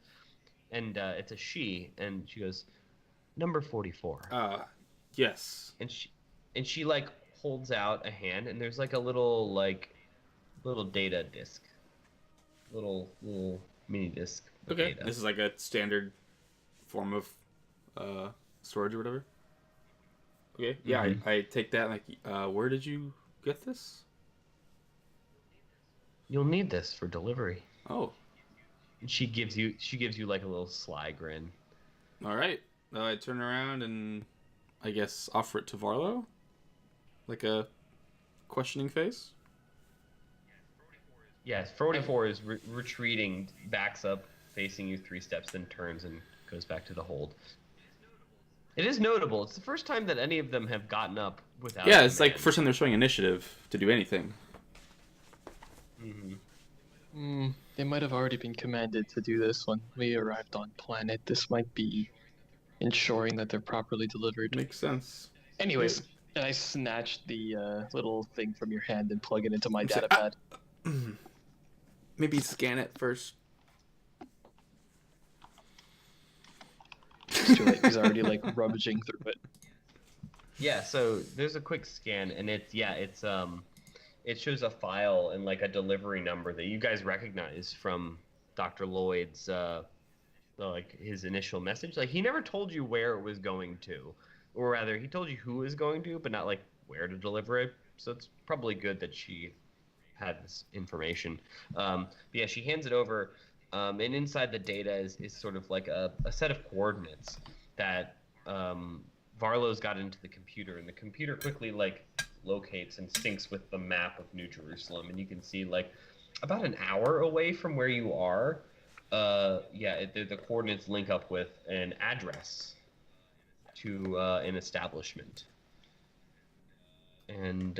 [SPEAKER 2] and it's a she, and she goes, number 44.
[SPEAKER 1] yes.
[SPEAKER 2] And she like holds out a hand, and there's like a little data disc, little mini disc. of
[SPEAKER 1] Okay.
[SPEAKER 2] data.
[SPEAKER 1] This is like a standard form of storage or whatever. Okay. Yeah,
[SPEAKER 2] Mhm.
[SPEAKER 1] I take that. Like, where did you get this?
[SPEAKER 2] You'll need this for delivery.
[SPEAKER 1] Oh,
[SPEAKER 2] And she gives you like a little sly grin.
[SPEAKER 1] All right. I turn around and I guess offer it to Varlo, like a questioning face.
[SPEAKER 2] Yes, 44 is retreating, backs up, facing you 3 steps, then turns and goes back to the hold. It is notable. It's the first time that any of them have gotten up without.
[SPEAKER 1] Yeah, it's like
[SPEAKER 2] command.
[SPEAKER 1] first time they're showing initiative to do anything.
[SPEAKER 4] They might have already been commanded to do this when we arrived on planet. This might be ensuring that they're properly delivered.
[SPEAKER 1] Makes sense.
[SPEAKER 4] Anyways, I snatched the little thing from your hand and plug it into my
[SPEAKER 1] So-
[SPEAKER 4] datapad.
[SPEAKER 1] Maybe scan it first.
[SPEAKER 4] It's too late. He's already like rummaging through it.
[SPEAKER 2] Yeah, so there's a quick scan, and it shows a file and like a delivery number that you guys recognize from Dr. Lloyd's like his initial message. Like he never told you where it was going to, or rather, he told you who it was going to, but not like where to deliver it. So it's probably good that she had this information. But yeah, she hands it over, and inside the data is sort of like a set of coordinates that Varlo's got into the computer, and the computer quickly like locates and syncs with the map of New Jerusalem, and you can see like about an hour away from where you are. The coordinates link up with an address to an establishment, and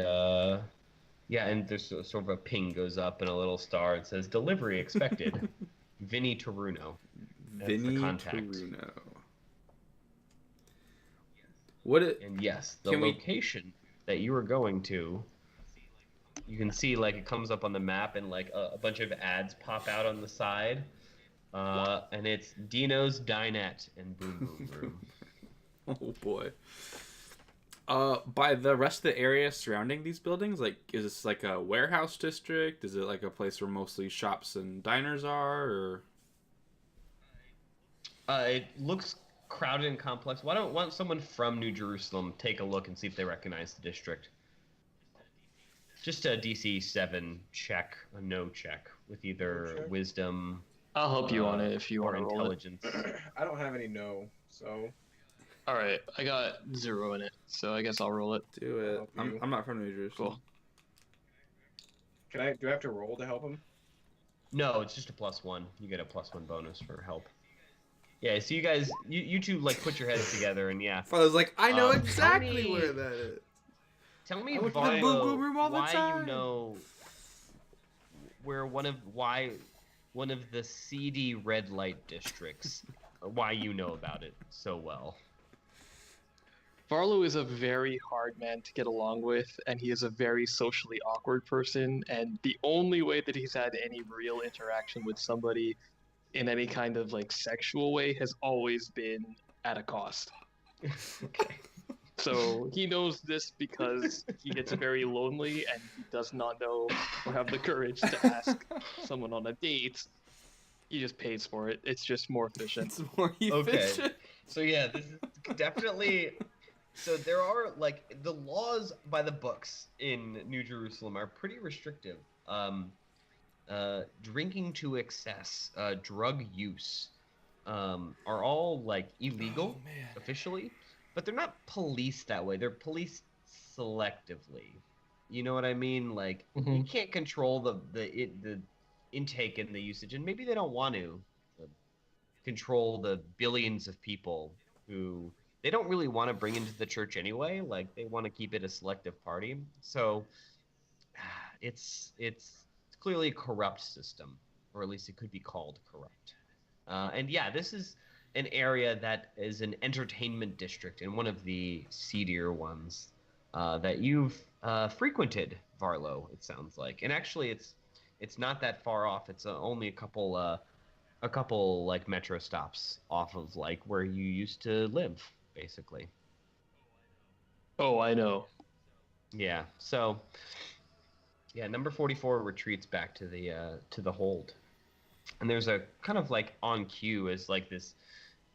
[SPEAKER 2] and there's sort of a ping goes up and a little star. It says delivery expected. Vinny Taruno. That's the
[SPEAKER 1] Vinny
[SPEAKER 2] contact.
[SPEAKER 1] Taruno. What it?
[SPEAKER 2] And yes, the
[SPEAKER 1] Can we-
[SPEAKER 2] location that you were going to, you can see like it comes up on the map and like a bunch of ads pop out on the side. And it's Dino's Dinette and Boom Boom Room.
[SPEAKER 1] Oh boy. By the rest of the area surrounding these buildings, like, is this like a warehouse district? Is it like a place where mostly shops and diners are, or?
[SPEAKER 2] It looks crowded and complex. Why don't someone from New Jerusalem take a look and see if they recognize the district? Just a DC 7 check, a no check, with either
[SPEAKER 3] check?
[SPEAKER 2] wisdom
[SPEAKER 4] I'll help you on it if you
[SPEAKER 2] or
[SPEAKER 4] want to roll it.
[SPEAKER 2] intelligence.
[SPEAKER 3] I don't have any no, so
[SPEAKER 4] All right, I got 0 in it, so I guess I'll roll it.
[SPEAKER 1] Do it.
[SPEAKER 3] Help you.
[SPEAKER 1] I'm not from New Jerusalem.
[SPEAKER 4] Cool.
[SPEAKER 3] do I have to roll to help him?
[SPEAKER 2] No, it's just a +1. You get a +1 bonus for help. Yeah, so you guys, you two like put your heads together and yeah.
[SPEAKER 1] I was like, I know
[SPEAKER 2] Tell
[SPEAKER 1] exactly
[SPEAKER 2] me-
[SPEAKER 1] where that is.
[SPEAKER 2] Tell me,
[SPEAKER 1] I look at the
[SPEAKER 2] Varlo,
[SPEAKER 1] Boom Boom Room all the
[SPEAKER 2] why
[SPEAKER 1] time.
[SPEAKER 2] you know where one of the seedy red light districts, or why you know about it so well.
[SPEAKER 4] Varlo is a very hard man to get along with, and he is a very socially awkward person, and the only way that he's had any real interaction with somebody in any kind of like sexual way has always been at a cost.
[SPEAKER 2] Okay.
[SPEAKER 4] So he knows this because he gets very lonely and he does not know or have the courage to ask someone on a date. He just pays for it. It's just more efficient.
[SPEAKER 1] It's more efficient.
[SPEAKER 2] So yeah, this is definitely. So there are like the laws by the books in New Jerusalem are pretty restrictive. Drinking to excess, drug use, are all like illegal officially, but they're not policed that way. They're policed selectively. You know what I mean? Like you can't control the intake and the usage, and maybe they don't want to control the billions of people who they don't really want to bring into the church anyway. Like they want to keep it a selective party. So it's clearly a corrupt system, or at least it could be called corrupt. And yeah, this is an area that is an entertainment district and one of the seedier ones that you've frequented, Varlo. It sounds like, and actually, it's not that far off. It's only a couple like metro stops off of like where you used to live, basically.
[SPEAKER 4] Oh, I know.
[SPEAKER 2] Yeah. So, yeah, number 44 retreats back to the hold, and there's a kind of like on cue as like this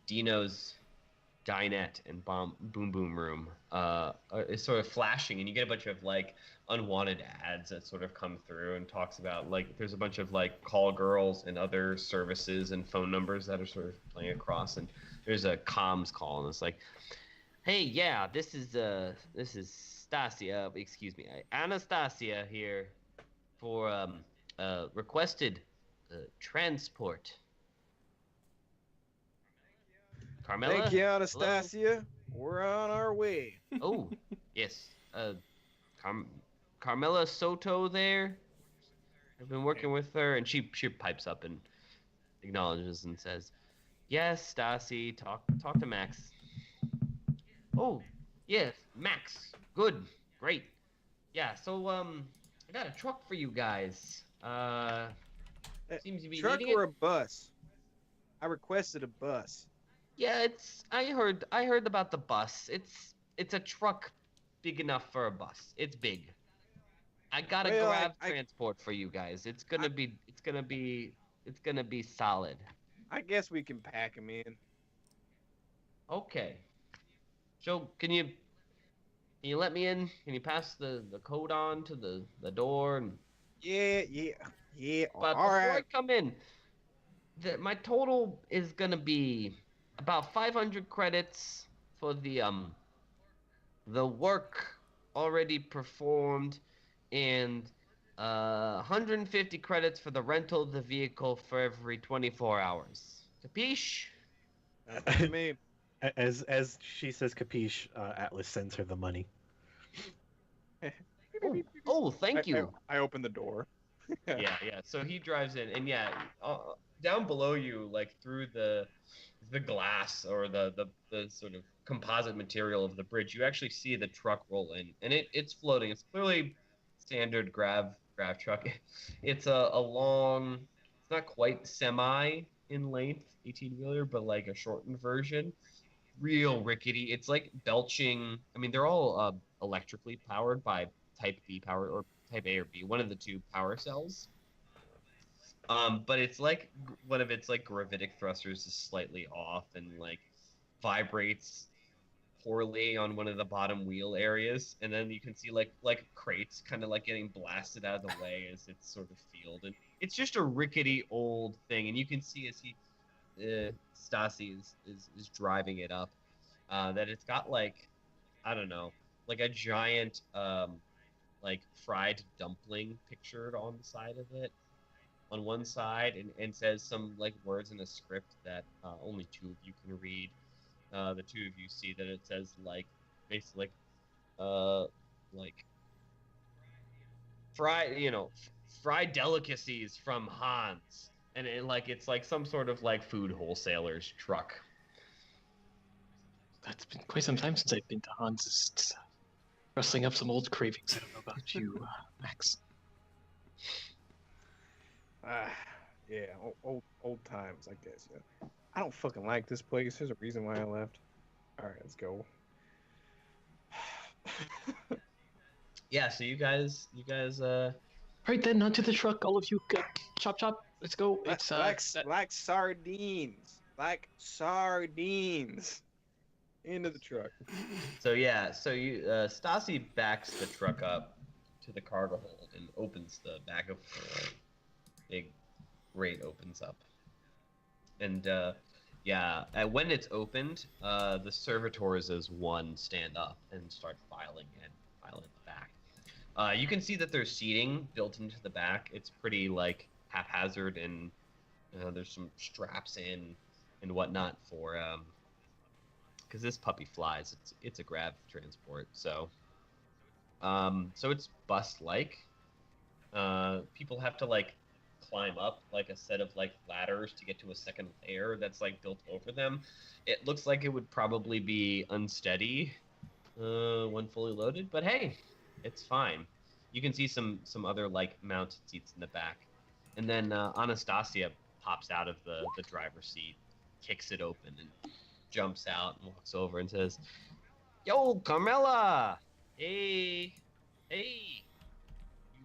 [SPEAKER 2] Dino's dinette and boom boom room is sort of flashing, and you get a bunch of like unwanted ads that sort of come through and talks about like there's a bunch of like call girls and other services and phone numbers that are sort of playing across, and there's a comms call, and it's like, hey, yeah, this is Stasia, excuse me, Anastasia here for requested transport. Carmela?
[SPEAKER 3] Thank you, Anastasia. We're on our way.
[SPEAKER 2] Oh, yes. Carmela Soto there. I've been working with her, and she pipes up and acknowledges and says, "Yes, Stassi, talk to Max." Oh, yes, Max. Good, great. Yeah, so I got a truck for you guys. Seems to be
[SPEAKER 3] Truck
[SPEAKER 2] needing
[SPEAKER 3] or
[SPEAKER 2] it.
[SPEAKER 3] a bus? I requested a bus.
[SPEAKER 2] Yeah, I heard about the bus. It's a truck big enough for a bus. It's big. I got a
[SPEAKER 3] Well,
[SPEAKER 2] grab
[SPEAKER 3] I-
[SPEAKER 2] transport for you guys. It's gonna be solid.
[SPEAKER 3] I guess we can pack him in.
[SPEAKER 2] Okay. So can you let me in? Can you pass the code on to the door? And
[SPEAKER 3] Yeah.
[SPEAKER 2] but
[SPEAKER 3] All
[SPEAKER 2] before I
[SPEAKER 3] right.
[SPEAKER 2] come in, my total is gonna be about 500 credits for the work already performed, and 150 credits for the rental of the vehicle for every 24 hours. Capiche?
[SPEAKER 3] That's what I mean.
[SPEAKER 6] As she says capiche, Atlas sends her the money.
[SPEAKER 2] Oh, thank you.
[SPEAKER 3] I open the door.
[SPEAKER 2] Yeah. So he drives in, and down below you, like through the glass or the sort of composite material of the bridge, you actually see the truck roll in, and it's floating. It's clearly standard grav truck. It's a long, it's not quite semi in length 18-wheeler, but like a shortened version. Real rickety. It's like belching. I mean, they're all electrically powered by Type B power or Type A or B, one of the two power cells. But it's like one of its like gravitic thrusters is slightly off and like vibrates poorly on one of the bottom wheel areas, and then you can see like crates kind of like getting blasted out of the way as it's sort of fielded. It's just a rickety old thing, and you can see as Stasi is driving it up, that it's got like, I don't know, like a giant like fried dumpling pictured on the side of it on one side, and says some like words in a script that only two of you can read. The two of you see that it says like basically like fried delicacies from Hans, and it's like some sort of like food wholesaler's truck.
[SPEAKER 4] That's been quite some time since I've been to Hans. It's wrestling up some old cravings. I don't know about you, Max.
[SPEAKER 3] Yeah, old times, I guess. Yeah. I don't fucking like this place. There's a reason why I left. All right, let's go.
[SPEAKER 2] Yeah, so you guys
[SPEAKER 4] Right then, onto the truck, all of you. Chop. Let's go. It's
[SPEAKER 3] like sardines. Like sardines. Into the truck.
[SPEAKER 2] so you Stasi backs the truck up to the cargo hold and opens the back of big grate opens up. And and when it's opened, the servitors as one stand up and start filing the back. You can see that there's seating built into the back. It's pretty like haphazard, and there's some straps in and whatnot for because this puppy flies. It's a grab transport, so it's bus like. People have to like climb up like a set of like ladders to get to a second layer that's like built over them. It looks like it would probably be unsteady when fully loaded, but hey, it's fine. You can see some other like mounted seats in the back, and then Anastasia pops out of the driver's seat, kicks it open, and jumps out and walks over and says, "Yo, Carmela! Hey,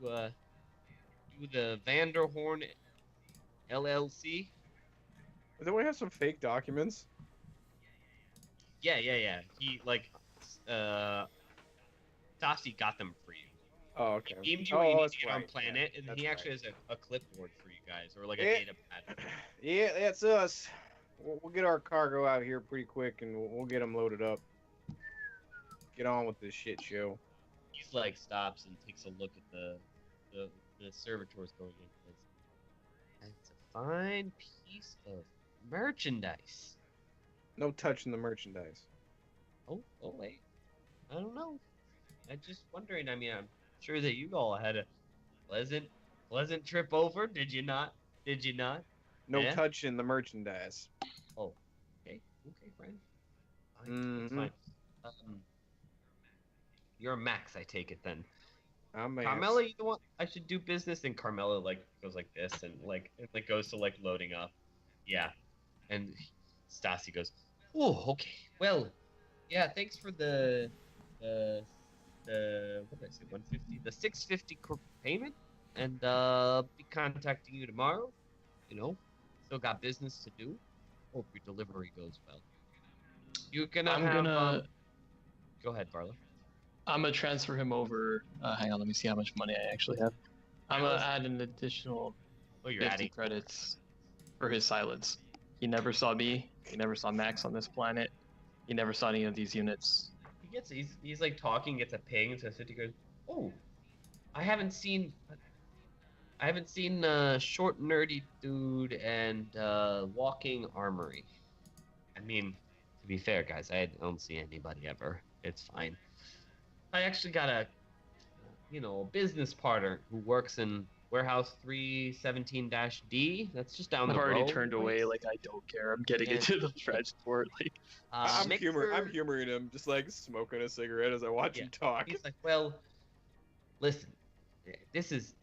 [SPEAKER 2] you the Vanderhorn LLC?"
[SPEAKER 3] Does anyone have some fake documents?
[SPEAKER 2] Yeah. He like, Stassi got them for you.
[SPEAKER 3] Oh, okay.
[SPEAKER 2] He beamed you what you
[SPEAKER 3] Oh,
[SPEAKER 2] need
[SPEAKER 3] that's
[SPEAKER 2] to get on
[SPEAKER 3] right.
[SPEAKER 2] planet,
[SPEAKER 3] Yeah,
[SPEAKER 2] and
[SPEAKER 3] that's
[SPEAKER 2] he actually
[SPEAKER 3] right.
[SPEAKER 2] has a clipboard for you guys, or like a
[SPEAKER 3] Yeah.
[SPEAKER 2] data pad.
[SPEAKER 3] Yeah, that's us. We'll get our cargo out here pretty quick, and we'll get them loaded up. Get on with this shit show.
[SPEAKER 2] He's like stops and takes a look at the, the servitors going in. And says, it's a fine piece of merchandise.
[SPEAKER 3] No touching the merchandise.
[SPEAKER 2] Oh wait, I don't know. I'm just wondering. I mean, I'm sure that you all had a pleasant trip over. Did you not? Did you not?
[SPEAKER 3] No
[SPEAKER 2] Yeah?
[SPEAKER 3] touching the merchandise.
[SPEAKER 2] Oh, okay, friend. Fine, that's
[SPEAKER 3] Mhm.
[SPEAKER 2] fine. You're Max, I take it then.
[SPEAKER 3] I'm a
[SPEAKER 2] Carmela, you the one I should do business, and Carmela like goes like this, and like goes to like loading up. Yeah, and Stassi goes, oh, okay, well, yeah, thanks for the what did I say, 150, the 650 payment, and be contacting you tomorrow. You know, still got business to do. Hope your delivery goes well. You're gonna
[SPEAKER 4] I'm
[SPEAKER 2] have
[SPEAKER 4] gonna
[SPEAKER 2] Go ahead, Barlow.
[SPEAKER 4] I'm gonna transfer him over. Hang on, let me see how much money I actually have. I'm gonna add an additional
[SPEAKER 2] Oh, you're
[SPEAKER 4] 50
[SPEAKER 2] adding.
[SPEAKER 4] credits for his silence. He never saw me. He never saw Max on this planet. He never saw any of these units.
[SPEAKER 2] He's like talking, gets a ping, so City goes, oh, I haven't seen short nerdy dude and walking armory. I mean, to be fair, guys, I don't see anybody ever. It's fine. I actually got a business partner who works in warehouse 317-D. That's just down
[SPEAKER 4] I've
[SPEAKER 2] the road.
[SPEAKER 4] already turned away. Like, I don't care. I'm getting
[SPEAKER 2] Yeah.
[SPEAKER 4] into the transport. Like,
[SPEAKER 3] I'm
[SPEAKER 2] make
[SPEAKER 3] I'm
[SPEAKER 2] sure-
[SPEAKER 3] humoring him, just like smoking a cigarette as I watch
[SPEAKER 2] Yeah.
[SPEAKER 3] him talk.
[SPEAKER 2] He's like, well, listen, this is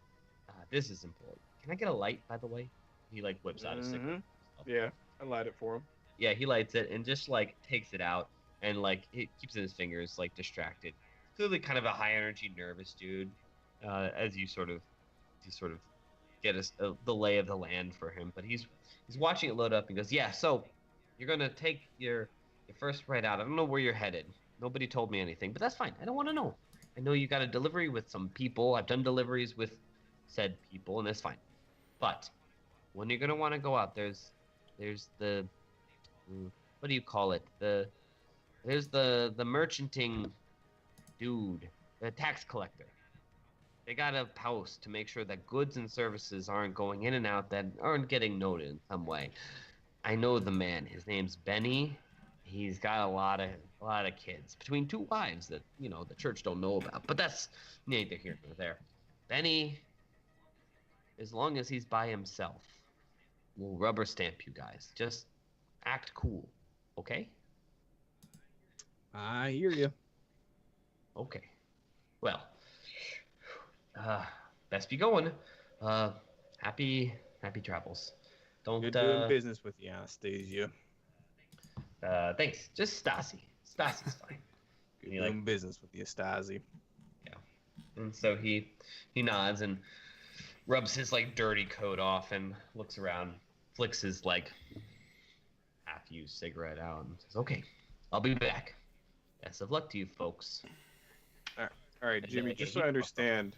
[SPEAKER 2] important. Can I get a light, by the way? He like whips out a cigarette.
[SPEAKER 3] Yeah, I light it for him.
[SPEAKER 2] Yeah, he lights it and just like takes it out and like he keeps it in his fingers, like distracted. Clearly, kind of a high energy, nervous dude. As you sort of get the lay of the land for him, but he's watching it load up and goes, yeah. So you're gonna take your first ride out. I don't know where you're headed. Nobody told me anything, but that's fine. I don't want to know. I know you got a delivery with some people. I've done deliveries with said people, and that's fine. But when you're gonna want to go out, there's the what do you call it? There's the merchanting dude, the tax collector. They got a post to make sure that goods and services aren't going in and out, that aren't getting noted in some way. I know the man. His name's Benny. He's got a lot of kids, between two wives that the church don't know about. But that's neither here nor there. Benny, as long as he's by himself, will rubber stamp you guys. Just act cool, okay?
[SPEAKER 3] I hear you.
[SPEAKER 2] Okay. Well, best be going. Happy travels. Don't
[SPEAKER 3] Good doing business with you, Anastasia.
[SPEAKER 2] thanks. Just Stassi. Stassi's fine.
[SPEAKER 3] Good
[SPEAKER 2] He,
[SPEAKER 3] doing business with you, Stasi.
[SPEAKER 2] And so he nods and rubs his like dirty coat off and looks around, flicks his like half-used cigarette out and says, "Okay, I'll be back. Best of luck to you folks."
[SPEAKER 3] All right, Jimmy. Just so I understand,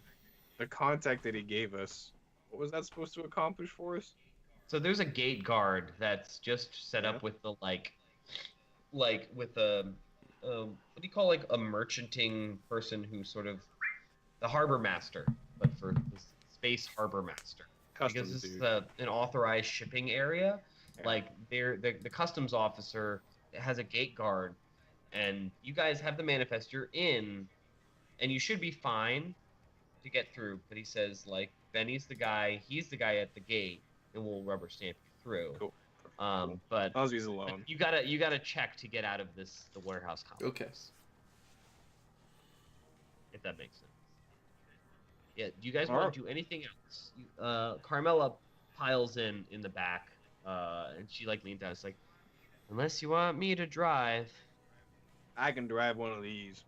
[SPEAKER 3] the contact that he gave us, what was that supposed to accomplish for us?
[SPEAKER 2] So there's a gate guard that's just set up with the like with a what do you call like a merchanting person who sort of the harbor master, but for the space harbor master.
[SPEAKER 3] Customs
[SPEAKER 2] Because this
[SPEAKER 3] dude.
[SPEAKER 2] is an authorized shipping area.
[SPEAKER 3] Yeah.
[SPEAKER 2] Like the customs officer has a gate guard, and you guys have the manifest. You're in, and you should be fine to get through. But he says like Benny's the guy. He's the guy at the gate, and we'll rubber stamp you through.
[SPEAKER 3] Cool.
[SPEAKER 2] But
[SPEAKER 3] As long as he's alone.
[SPEAKER 2] you gotta check to get out of the warehouse complex.
[SPEAKER 1] Okay.
[SPEAKER 2] If that makes sense. Yeah. Do you guys
[SPEAKER 3] All
[SPEAKER 2] want
[SPEAKER 3] right.
[SPEAKER 2] to do anything else? Carmela piles in the back, and she like leans down. It's like, unless you want me to drive.
[SPEAKER 3] I can drive one of these.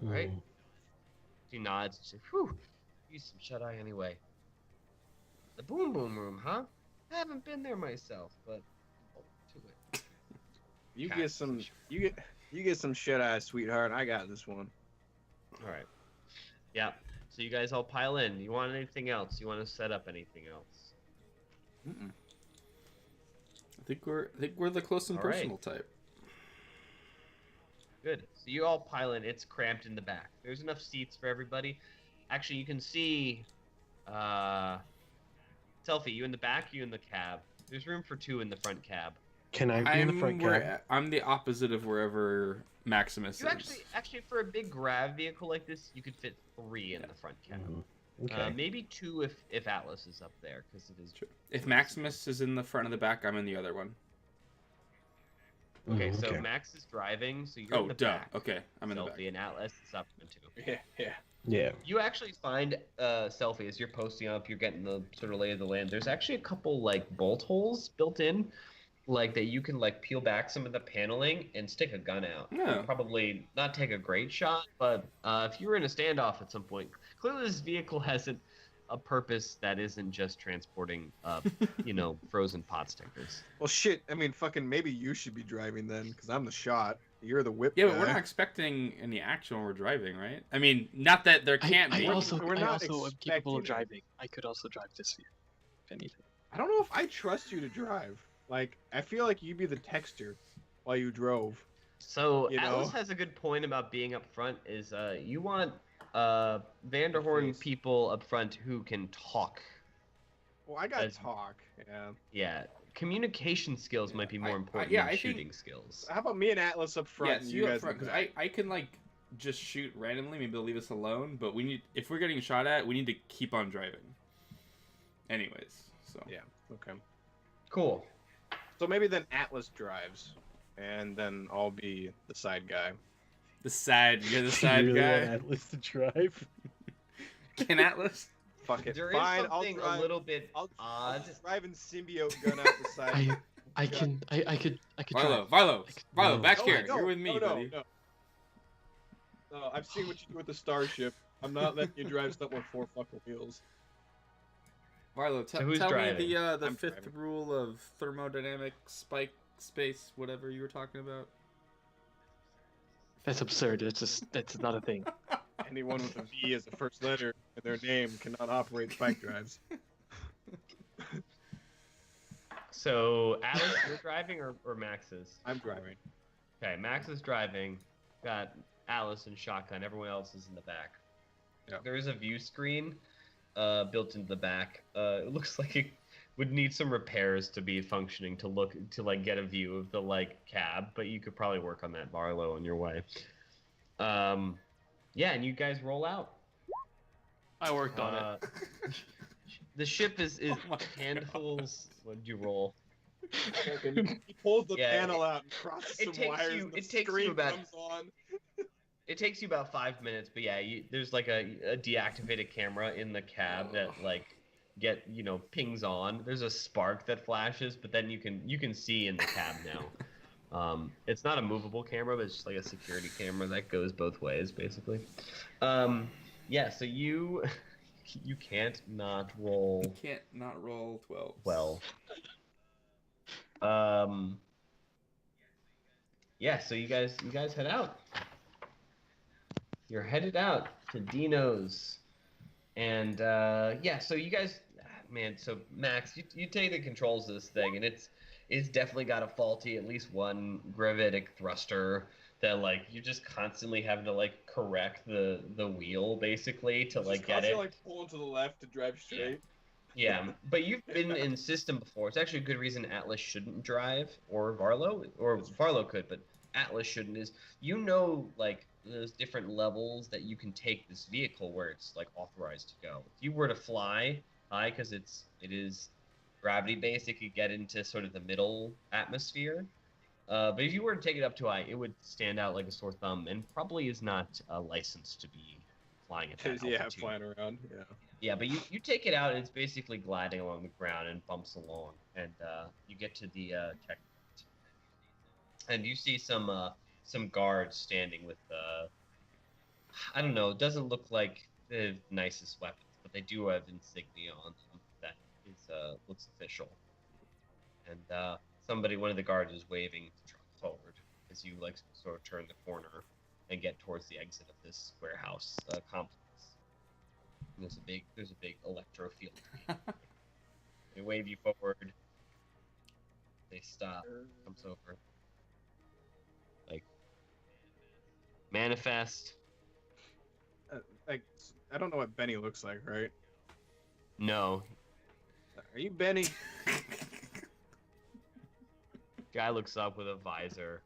[SPEAKER 2] All right.
[SPEAKER 6] Mm.
[SPEAKER 2] She nods. She says, "Whew, use some shut eye anyway." The boom boom room, huh? I haven't been there myself, but to it.
[SPEAKER 3] You
[SPEAKER 2] Cash
[SPEAKER 3] get some.
[SPEAKER 2] position.
[SPEAKER 3] You get some shit eye, sweetheart. I got this one.
[SPEAKER 2] All right. Yeah. So you guys all pile in. You want anything else? You want to set up anything else?
[SPEAKER 1] Mm-mm. I think we're the close and
[SPEAKER 2] All right.
[SPEAKER 1] personal type.
[SPEAKER 2] Good. So you all pile in. It's cramped in the back. There's enough seats for everybody. Actually, you can see. Selfie, you in the back, you in the cab. There's room for 2 in the front cab.
[SPEAKER 6] Can I be in the front cab?
[SPEAKER 1] I'm the opposite of wherever Maximus
[SPEAKER 2] You
[SPEAKER 1] is.
[SPEAKER 2] actually, for a big grav vehicle like this, you could fit 3 in the front cab.
[SPEAKER 6] Okay.
[SPEAKER 2] Maybe 2 if Atlas is up there, because it is.
[SPEAKER 1] If Maximus is in the front of the back, I'm in the other one.
[SPEAKER 2] Okay, so Max is driving, so you're in the back.
[SPEAKER 1] Okay, I'm in the back.
[SPEAKER 2] Selfie and Atlas is up in 2.
[SPEAKER 3] Yeah.
[SPEAKER 2] You actually find Selfie as you're posting up, you're getting the sort of lay of the land. There's actually a couple like bolt holes built in, like that you can like peel back some of the paneling and stick a gun out.
[SPEAKER 1] Yeah.
[SPEAKER 2] Probably not take a great shot, but if you were in a standoff at some point, clearly this vehicle has a purpose that isn't just transporting, frozen pot stickers.
[SPEAKER 3] Well, shit. I mean, fucking. Maybe you should be driving then, because I'm the shot. You're the whip.
[SPEAKER 1] Yeah,
[SPEAKER 3] guy.
[SPEAKER 1] but we're not expecting any action when we're driving, right? I mean, not that there can't
[SPEAKER 4] I
[SPEAKER 1] be.
[SPEAKER 4] also
[SPEAKER 3] We're
[SPEAKER 4] am
[SPEAKER 3] not
[SPEAKER 4] capable of
[SPEAKER 3] expecting-
[SPEAKER 4] driving. I could also drive this vehicle, if anything.
[SPEAKER 3] I don't know if I trust you to drive. Like, I feel like you'd be the texter while you drove.
[SPEAKER 2] So
[SPEAKER 3] You
[SPEAKER 2] Atlas
[SPEAKER 3] know?
[SPEAKER 2] has a good point about being up front. Is you want Vanderhorn
[SPEAKER 3] Face.
[SPEAKER 2] people up front who can talk.
[SPEAKER 3] Well, I got
[SPEAKER 2] As-
[SPEAKER 3] talk. Yeah.
[SPEAKER 2] Yeah, communication skills might be more
[SPEAKER 1] I-
[SPEAKER 2] important
[SPEAKER 1] yeah,
[SPEAKER 2] than
[SPEAKER 1] I think-
[SPEAKER 2] shooting skills.
[SPEAKER 3] How about me and Atlas up front?
[SPEAKER 1] Yes,
[SPEAKER 3] and
[SPEAKER 1] you up
[SPEAKER 3] guys
[SPEAKER 1] front,
[SPEAKER 3] in the
[SPEAKER 1] because
[SPEAKER 3] back?
[SPEAKER 1] I can like just shoot randomly. Maybe they'll leave us alone, but if we're getting shot at, we need to keep on driving. Anyways, so
[SPEAKER 3] Yeah. Okay.
[SPEAKER 2] Cool.
[SPEAKER 3] So maybe then Atlas drives, and then I'll be the side guy.
[SPEAKER 1] you're the
[SPEAKER 6] Do you
[SPEAKER 1] side
[SPEAKER 6] really want
[SPEAKER 1] guy.
[SPEAKER 6] Atlas to drive?
[SPEAKER 1] Can Atlas?
[SPEAKER 3] Fuck it.
[SPEAKER 2] There is
[SPEAKER 3] Fine.
[SPEAKER 2] something
[SPEAKER 3] I'll drive.
[SPEAKER 2] a little bit
[SPEAKER 3] I'll
[SPEAKER 2] odd.
[SPEAKER 3] drive in symbiote gun out the side.
[SPEAKER 4] I could drive.
[SPEAKER 1] Varlo, back
[SPEAKER 3] No,
[SPEAKER 1] here.
[SPEAKER 3] no,
[SPEAKER 1] You're with me,
[SPEAKER 3] no,
[SPEAKER 1] buddy.
[SPEAKER 3] No. No, I've seen what you do with the starship. I'm not letting you drive something with 4 fucking wheels.
[SPEAKER 1] Varlo,
[SPEAKER 2] So who's
[SPEAKER 1] tell
[SPEAKER 2] driving?
[SPEAKER 1] me the
[SPEAKER 3] I'm
[SPEAKER 1] fifth
[SPEAKER 3] driving.
[SPEAKER 1] rule of thermodynamic spike space, whatever you were talking about.
[SPEAKER 4] That's absurd. That's not a thing.
[SPEAKER 3] Anyone with a V as the first letter in their name cannot operate spike drives.
[SPEAKER 2] So Atlas, you're driving or Max is?
[SPEAKER 3] I'm driving.
[SPEAKER 2] Okay, Max is driving. Got Alice and shotgun. Everyone else is in the back.
[SPEAKER 3] Yeah.
[SPEAKER 2] There is a view screen built into the back. It looks like it would need some repairs to be functioning to get a view of the cab, but you could probably work on that, Barlow, on your way. Yeah, and you guys roll out.
[SPEAKER 4] I worked on it.
[SPEAKER 2] The ship is
[SPEAKER 1] Oh my
[SPEAKER 2] handfuls. What did you roll?
[SPEAKER 3] He pulls the
[SPEAKER 2] Yeah,
[SPEAKER 3] panel out and crosses
[SPEAKER 2] it
[SPEAKER 3] some
[SPEAKER 2] takes
[SPEAKER 3] wires.
[SPEAKER 2] you-
[SPEAKER 3] and the
[SPEAKER 2] it takes you
[SPEAKER 3] screen
[SPEAKER 2] about-
[SPEAKER 3] comes on.
[SPEAKER 2] It takes you about 5 minutes, but yeah, there's like a deactivated camera in the cab that pings on. There's a spark that flashes, but then you can see in the cab now. It's not a movable camera, but it's just like a security camera that goes both ways, basically. Yeah, so you can't not roll
[SPEAKER 1] You can't not roll 12.
[SPEAKER 2] well. Yeah, so you guys head out. You're headed out to Dino's, and so you guys, man. So Max, you take the controls of this thing, and it's definitely got a faulty, at least one gravitic thruster that you're just constantly having to correct the wheel basically to
[SPEAKER 3] Just
[SPEAKER 2] get it.
[SPEAKER 3] constantly pulling to the left to drive straight.
[SPEAKER 2] Yeah, but you've been in system before. It's actually a good reason Atlas shouldn't drive, or Varlo could, but Atlas shouldn't. Is those different levels that you can take this vehicle where it's authorized to go. If you were to fly high, because it is gravity based, it could get into sort of the middle atmosphere. But if you were to take it up too high, it would stand out like a sore thumb, and probably is not licensed to be flying at that
[SPEAKER 3] Yeah,
[SPEAKER 2] altitude.
[SPEAKER 3] flying around. Yeah.
[SPEAKER 2] Yeah, but you take it out, and it's basically gliding along the ground and bumps along, and you get to the checkpoint, and you see some guards standing with I don't know, it doesn't look like the nicest weapons, but they do have insignia on them that is looks official, and one of the guards is waving forward as you like sort of turn the corner and get towards the exit of this warehouse complex. And there's a big electro field. They wave you forward. They stop. Comes over. Like manifest.
[SPEAKER 3] Like, I don't know what Benny looks like, right?
[SPEAKER 2] No.
[SPEAKER 3] Are you Benny?
[SPEAKER 2] Guy looks up with a visor.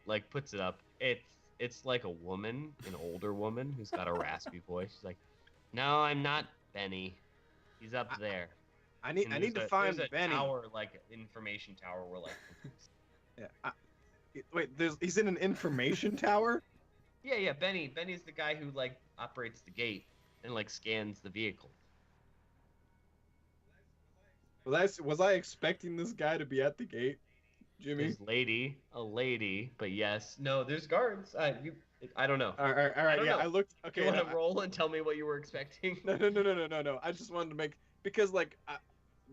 [SPEAKER 2] Like puts it up. It's like a woman, an older woman who's got a raspy voice. She's like, "No, I'm not Benny. He's up there."
[SPEAKER 3] I need to find
[SPEAKER 2] there's a
[SPEAKER 3] Benny.
[SPEAKER 2] tower, like information tower. We're like,
[SPEAKER 3] Yeah. Wait, he's in an information tower?
[SPEAKER 2] yeah. Benny's the guy who like operates the gate and like scans the vehicle.
[SPEAKER 3] Was I expecting this guy to be at the gate, Jimmy?
[SPEAKER 2] There's a lady, but yes, no, there's guards. I don't know.
[SPEAKER 3] All right.
[SPEAKER 2] don't
[SPEAKER 3] Yeah,
[SPEAKER 2] know.
[SPEAKER 3] I looked.
[SPEAKER 2] Do
[SPEAKER 3] Okay.
[SPEAKER 2] you want to roll and tell me what you were expecting?
[SPEAKER 3] No. I just wanted to make because like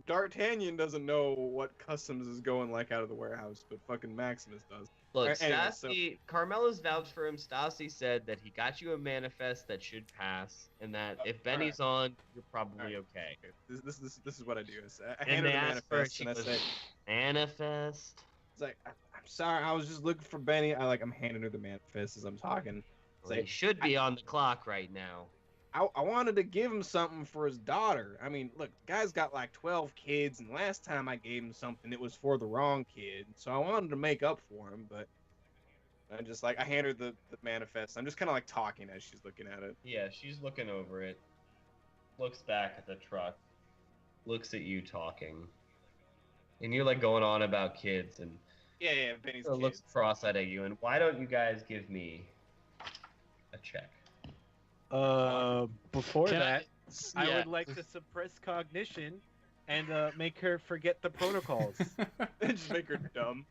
[SPEAKER 3] D'Artagnan doesn't know what customs is going like out of the warehouse, but fucking Maximus does.
[SPEAKER 2] Look,
[SPEAKER 3] Anyway,
[SPEAKER 2] Stassi, Carmelo's vouched for him. Stassi said that he got you a manifest that should pass, and that if Benny's on, you're probably okay.
[SPEAKER 3] This is what I do. I
[SPEAKER 2] And
[SPEAKER 3] hand her
[SPEAKER 2] they
[SPEAKER 3] the
[SPEAKER 2] asked for
[SPEAKER 3] manifest
[SPEAKER 2] she
[SPEAKER 3] and I
[SPEAKER 2] was
[SPEAKER 3] say,
[SPEAKER 2] manifest.
[SPEAKER 3] it's like I'm sorry, I was just looking for Benny. I'm handing her the manifest as I'm talking.
[SPEAKER 2] Well, he should be on the clock right now.
[SPEAKER 3] I wanted to give him something for his daughter. I mean, look, guy's got like 12 kids, and last time I gave him something, it was for the wrong kid. So I wanted to make up for him, but I hand her the manifest. I'm just kind of like talking as she's looking at it.
[SPEAKER 2] Yeah, she's looking over it, looks back at the truck, looks at you talking, and you're like going on about kids, and
[SPEAKER 3] Yeah, Benny's
[SPEAKER 2] so
[SPEAKER 3] kids.
[SPEAKER 2] looks cross-eyed at you. And why don't you guys give me a check?
[SPEAKER 6] Before
[SPEAKER 4] Can
[SPEAKER 6] that, I
[SPEAKER 4] yeah.
[SPEAKER 6] would like to suppress cognition and make her forget the protocols.
[SPEAKER 3] Just make her dumb.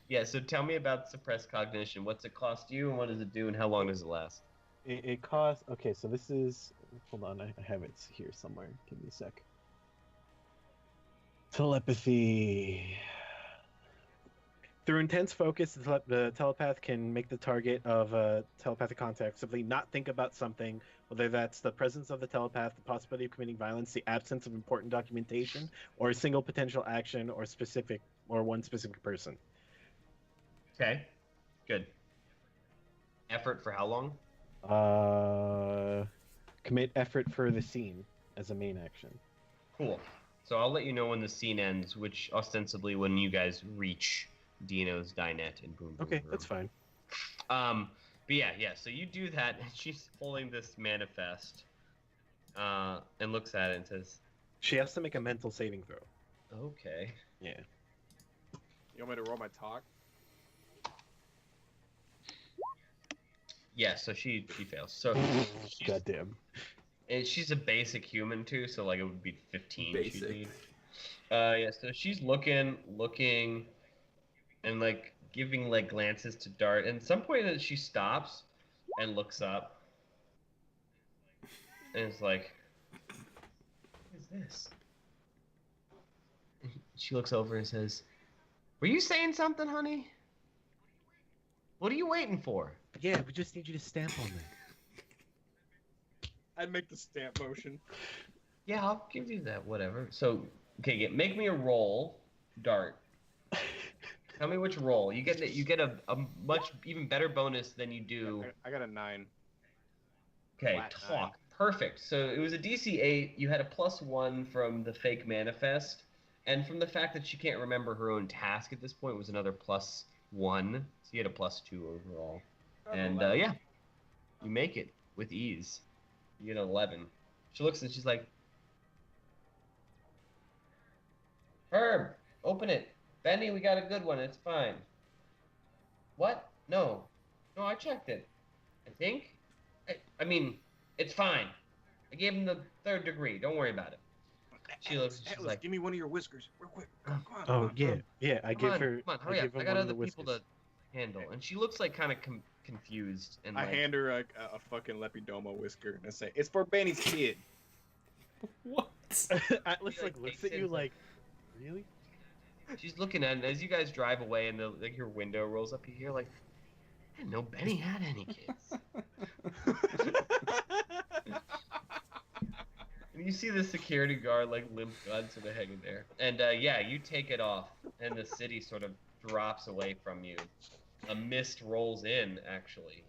[SPEAKER 2] Yeah, so tell me about suppressed cognition. What's it cost you, and what does it do, and how long does it last?
[SPEAKER 6] It costs. Okay, so this is. Hold on, I have it here somewhere. Give me a sec. Telepathy. Through intense focus, the telepath can make the target of telepathic contact simply not think about something, whether that's the presence of the telepath, the possibility of committing violence, the absence of important documentation, or a single potential action or one specific person.
[SPEAKER 2] Okay, good. Effort for how long?
[SPEAKER 6] Commit effort for the scene as a main action.
[SPEAKER 2] Cool. So I'll let you know when the scene ends, which ostensibly when you guys reach Dino's dinette in Boom Boom
[SPEAKER 6] Okay,
[SPEAKER 2] Room.
[SPEAKER 6] that's fine.
[SPEAKER 2] But yeah. So you do that, and she's holding this manifest, and looks at it and says,
[SPEAKER 6] She has to make a mental saving throw.
[SPEAKER 2] "Okay."
[SPEAKER 6] Yeah.
[SPEAKER 3] You want me to roll my talk?
[SPEAKER 2] Yeah. So she fails. So she's,
[SPEAKER 6] Goddamn.
[SPEAKER 2] and she's a basic human too. So like it would be 15. she'd
[SPEAKER 1] Basic.
[SPEAKER 2] need. Yeah. So she's looking, and like giving like glances to Dart. And at some point that she stops and looks up, and it's like, "What is this?" And she looks over and says, "Were you saying something, honey? What are you waiting for?"
[SPEAKER 6] Yeah, we just need you to stamp on that.
[SPEAKER 3] I'd make the stamp motion.
[SPEAKER 2] Yeah, I'll give you that. Whatever. So, okay, make me a roll, Dart. Tell me which roll. You get a much even better bonus than you do.
[SPEAKER 3] I got a 9.
[SPEAKER 2] Okay,
[SPEAKER 3] Flat
[SPEAKER 2] talk.
[SPEAKER 3] 9.
[SPEAKER 2] Perfect. So it was a DC 8. You had a +1 from the fake manifest, and from the fact that she can't remember her own task at this point was another +1. So you had a +2 overall. And yeah, you make it with ease. You get an 11. She looks and she's like, "Herb, open it. Benny, we got a good one. It's fine." "What? No, I checked it. I think. I mean, it's fine. I gave him the 3rd degree. Don't worry about it." She looks. She's
[SPEAKER 3] Atlas,
[SPEAKER 2] like,
[SPEAKER 3] give me one of your whiskers, real quick. Come on.
[SPEAKER 6] Oh yeah. I
[SPEAKER 2] "Come
[SPEAKER 6] give
[SPEAKER 2] on,
[SPEAKER 6] her.
[SPEAKER 2] come on, hurry
[SPEAKER 6] I
[SPEAKER 2] up.
[SPEAKER 6] give
[SPEAKER 2] I
[SPEAKER 6] him
[SPEAKER 2] got
[SPEAKER 6] one of
[SPEAKER 2] other
[SPEAKER 6] the
[SPEAKER 2] people
[SPEAKER 6] whiskers.
[SPEAKER 2] to handle." And she looks like kind of confused and
[SPEAKER 3] I
[SPEAKER 2] like,
[SPEAKER 3] hand her a fucking Lepidomo whisker and I say, "It's for Benny's kid."
[SPEAKER 1] What?
[SPEAKER 6] Atlas
[SPEAKER 2] She,
[SPEAKER 6] like
[SPEAKER 2] like,
[SPEAKER 6] looks
[SPEAKER 2] takes
[SPEAKER 6] at
[SPEAKER 2] it
[SPEAKER 6] you
[SPEAKER 2] and
[SPEAKER 6] like, really?
[SPEAKER 2] She's looking at it, and as you guys drive away and like your window rolls up, you hear like, I didn't know Benny had any kids. And you see the security guard like limp gun sort of hanging there. And yeah, you take it off, and the city sort of drops away from you. A mist rolls in, actually.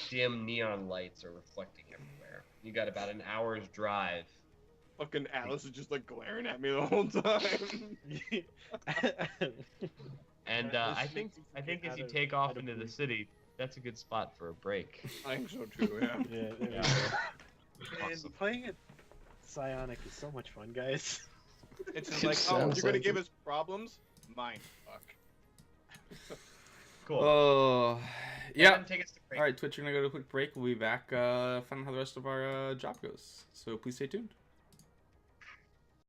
[SPEAKER 2] Dim neon lights are reflecting everywhere. You got about an hour's drive.
[SPEAKER 3] Fucking Alice is just like glaring at me the whole time.
[SPEAKER 2] And I think as you take off into the city, that's a good spot for a break.
[SPEAKER 3] I think so too, yeah.
[SPEAKER 6] Yeah, there we
[SPEAKER 2] Yeah.
[SPEAKER 6] go. Man,
[SPEAKER 2] Awesome.
[SPEAKER 6] playing it psionic is so much fun, guys.
[SPEAKER 3] It's just
[SPEAKER 4] It
[SPEAKER 3] like, oh,
[SPEAKER 4] sounds
[SPEAKER 3] you're gonna
[SPEAKER 4] like
[SPEAKER 3] give
[SPEAKER 4] it.
[SPEAKER 3] us problems? Mind fuck.
[SPEAKER 2] Cool.
[SPEAKER 1] Oh,
[SPEAKER 2] Go
[SPEAKER 1] yeah.
[SPEAKER 2] ahead and take us to break.
[SPEAKER 1] All right, Twitch, we're gonna go to a quick break. We'll be back. Find out how the rest of our job goes. So please stay tuned.